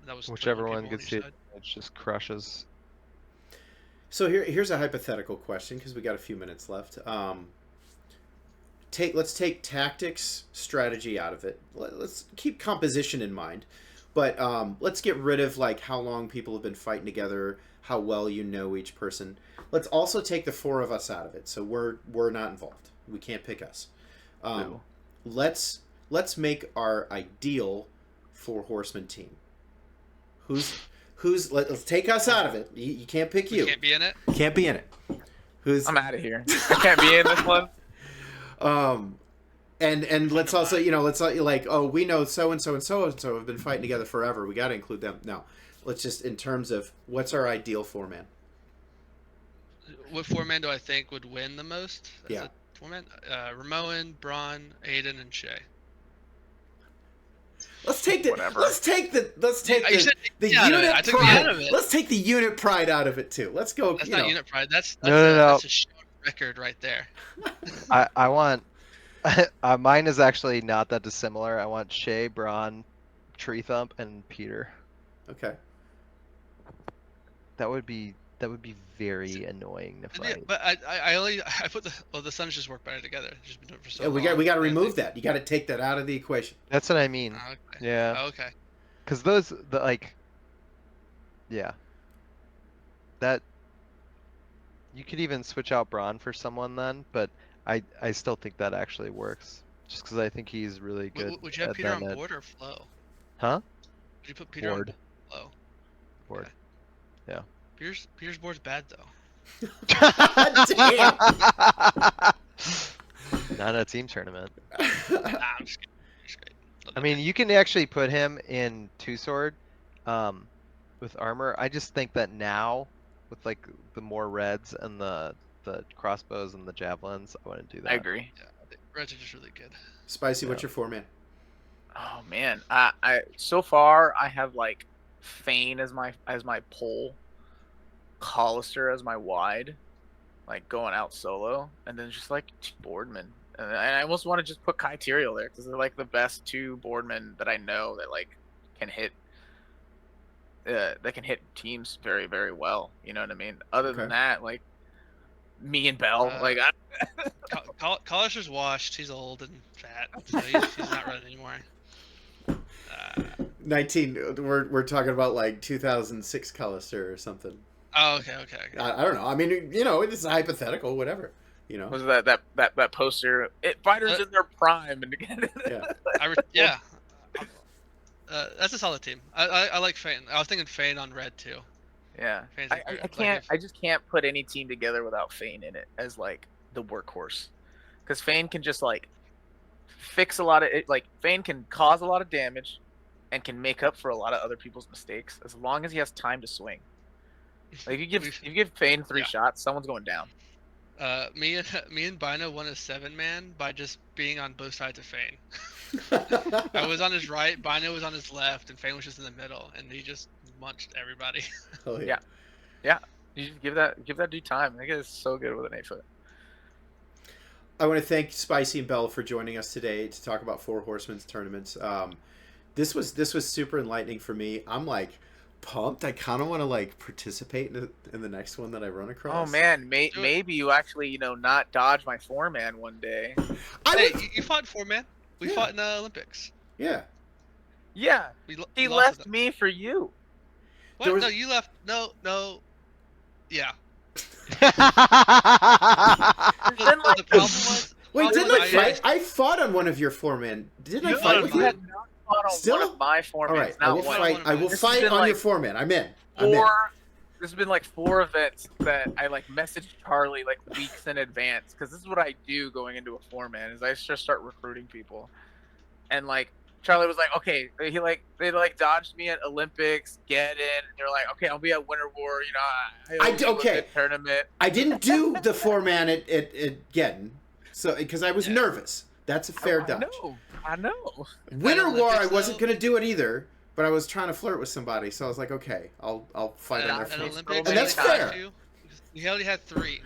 That was whichever one gets it, it just crushes. So here's a hypothetical question because we got a few minutes left. Let's take tactics, strategy out of it. Let's keep composition in mind, but let's get rid of like how long people have been fighting together, how well you know each person. Let's also take the 4 of us out of it, so we're not involved. We can't pick us. Let's make our ideal 4 Horseman team. Let's take us out of it. You can't pick you. Can't be in it. Can't be in it. I'm out of here. I can't be in this one. And let's also, let's like, oh, we know so and so and so and so have been fighting together forever. We got to include them. No, let's just in terms of what's our ideal 4-man. What 4-man do I think would win the most? Yeah. 4-man, Ramon, Braun, Aiden, and Shay. Let's take the Whatever. let's take the I took the pride. out of it. Let's take the unit pride out of it too. Let's go. That's not unit pride. That's No. That's a show record right there. I want mine is actually not that dissimilar. I want Shay, Braun, Tree Thump, and Peter. Okay. That would be very annoying to Yeah, fight. but I put the Suns just work better together. It's just been doing it for so Yeah, long. we got to remove that. You got to take that out of the equation. That's what I mean. Okay. Yeah. Oh, okay. Because yeah, that you could even switch out Braun for someone then, but I still think that actually works. Just because I think he's really good. Would you have at Peter on then board or Flow? Huh? Would you put Peter Board. on Flow? Board. Okay. Yeah. Peter's board's bad though. Damn. Not a team tournament. Nah, I'm just kidding. Just kidding. I mean, you can actually put him in 2-sword with armor. I just think that now, with like the more reds and the crossbows and the javelins, I want to do that. I agree. Yeah, I think Reds are just really good. Spicy, what's Yeah. your 4-man? Oh man, I so far I have like Fane as my pole, Hollister as my wide, like going out solo, and then just like 2 boardmen. And I almost want to just put Kai Tyrael there because they're like the best 2 boardmen that I know that like can hit. That can hit teams very, very well. You know what I mean? Other than Okay. that, like me and Bell, like Collister's washed. He's old and fat, so he's not running anymore. 19. We're talking about like 2006 Callister or something. Oh, okay. I don't know. I mean, you know, it's hypothetical, whatever. You know. was that poster? Fighters in their prime, and Yeah. Yeah. That's a solid team. I like Fane. I was thinking Fane on red too. Yeah, Fane's I like can't. I just can't put any team together without Fane in it as like the workhorse, because Fane can just like fix a lot of it. Like Fane can cause a lot of damage, and can make up for a lot of other people's mistakes as long as he has time to swing. Like if you give Fane 3 shots, someone's going down. Me and Bino won a 7-man by just being on both sides of Fane. I was on his right, Bino was on his left, and Fane was just in the middle, and he just munched everybody. Hell Yeah. Yeah, you just give that dude time. I think it's so good with an 8-foot. I want to thank Spicy and Bel for joining us today to talk about 4 Horsemen's tournaments. This was super enlightening for me. I'm like pumped. I kind of want to like participate in the next one that I run across. Oh man, maybe you actually not dodge my 4-man one day. Hey, you fought 4-man. We Yeah. fought in the Olympics. Yeah. Yeah, We he lost to left them. me for you. What? There was- No, you left. No. Yeah. Then, The problem was. Wait, problem didn't was I fight? I fought on one of your 4-man. Didn't I You fight with you? had not fought on Still? one of my 4-mans. All right, I not will one. fight. I will This has fight been on like your 4-man. I'm in. I'm in. There's been like 4 events that I like messaged Charlie like weeks in advance because this is what I do going into a 4-man is I just start recruiting people, and like Charlie was like, okay, they dodged me at Olympics, get in, and they're like, okay, I'll be at Winter War, Okay. tournament. I didn't do the 4-man at Geddon, so because I was nervous. That's a fair dodge. I know. Winter At War, I Olympics, wasn't though- gonna do it either, but I was trying to flirt with somebody, so I was like, okay, I'll fight on their At front. Olympics, And that's I dodged fair. you. We already had 3.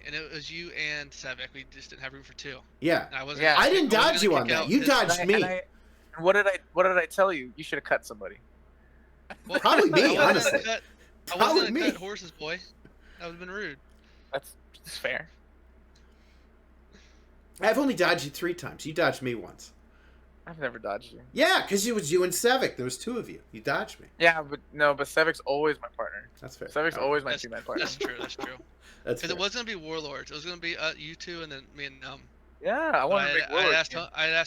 And it was you and Sevek. We just didn't have room for 2. Yeah, And I wasn't. Yeah. I didn't wasn't dodge gonna you on kick that. out You his- dodged me. And what did I tell you? You should have cut somebody. Well, Probably me, I wasn't honestly. gonna cut- I Probably wasn't gonna me. cut Horse's boy. That would have been rude. That's fair. I've only dodged you 3 times. You dodged me once. I've never dodged you. Yeah, because it was you and Sevek. There was 2 of you. You dodged me. Yeah, but Sevek's always my partner. That's fair. Sevek's All right. always my That's, 2-man partner. that's true. That's true. That's Because it fair. was gonna be Warlords. It was gonna be you 2 and then me and Yeah, I want to make I Warlord. asked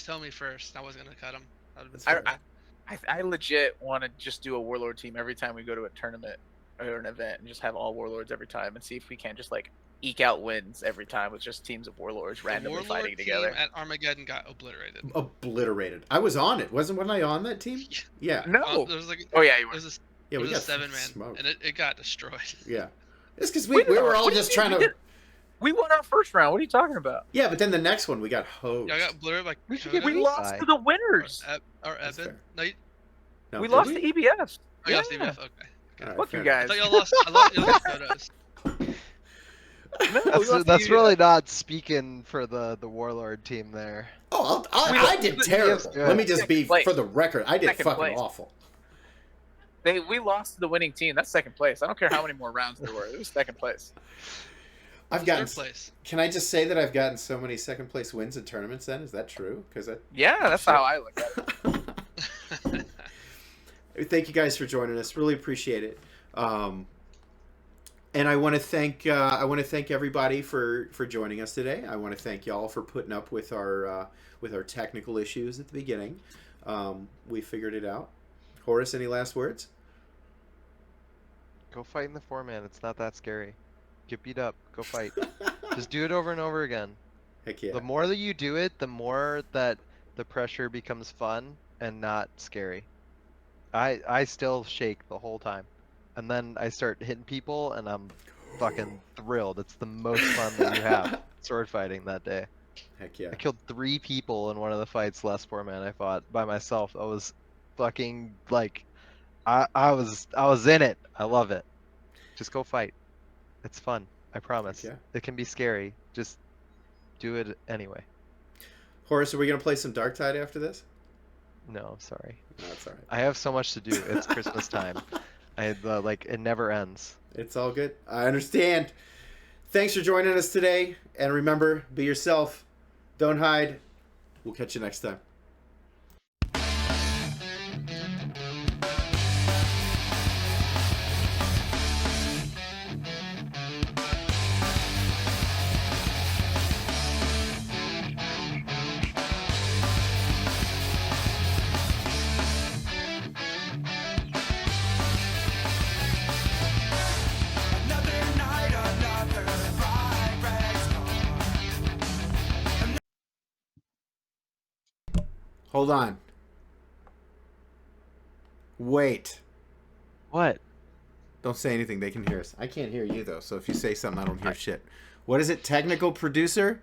Homie first. I wasn't gonna cut him. That would've That's been fair. I legit want to just do a Warlord team every time we go to a tournament or an event and just have all Warlords every time and see if we can just like eke out wins every time with just teams of Warlords The randomly Warlord fighting team together. at Armageddon got obliterated. Obliterated. I was on it. Wasn't I on that team? Yeah. No. There was like Oh yeah, you it were. was a, Yeah, it we was got a 7-man, smoked. and it got destroyed. Yeah. It's because we were all What do you just mean? trying to. We won our first round. What are you talking about? Yeah, but then the next one we got hosed. Yeah, I got obliterated by We Conan lost Bye. to the winners. or That's Eben. fair. No, No, We did lost to EBS. I lost Yeah. EBF. Okay. All right, Fuck fair you enough. I guys. thought y'all lost. You lost photos. No, we lost to That's EBS. really not speaking for the Warlord team there. Oh, We I lost did to- terrible. Yeah. Let me just be, Second place. for the record, I did Second fucking place. awful. We lost to the winning team. That's second place. I don't care how many more rounds there were. It was second place. I've gotten. Third place. Can I just say that I've gotten so many second place wins in tournaments? Then is that true? Because Yeah, that's how I look at it. Thank you guys for joining us. Really appreciate it. And I want to thank everybody for joining us today. I want to thank y'all for putting up with our technical issues at the beginning. We figured it out. Horus, any last words? Go fight in the 4-man. It's not that scary. Get beat up. Go fight. Just do it over and over again. Heck yeah. The more that you do it, the more that the pressure becomes fun and not scary. I still shake the whole time. And then I start hitting people and I'm fucking thrilled. It's the most fun that you have sword fighting that day. Heck yeah. I killed 3 people in one of the fights last 4-man I fought by myself. I was fucking like I was in it. I love it. Just go fight. It's fun. I promise. Heck yeah. It can be scary. Just do it anyway. Horus, are we gonna play some Dark Tide after this? No, I'm sorry. No, it's all right. I have so much to do. It's Christmas time. It never ends. It's all good. I understand. Thanks for joining us today, and remember, be yourself. Don't hide. We'll catch you next time. Hold on. Wait. What? Don't say anything. They can hear us. I can't hear you, though, so if you say something, I don't hear shit. What is it? Technical producer?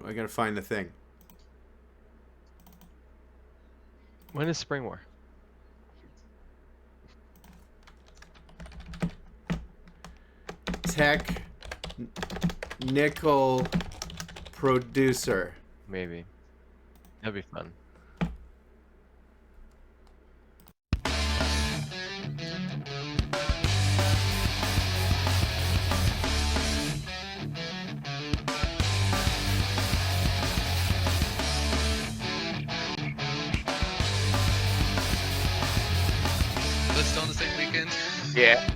I gotta find the thing. When is Spring War? Nickel producer. Maybe. That'd be fun. Is it still on the same weekend? Yeah.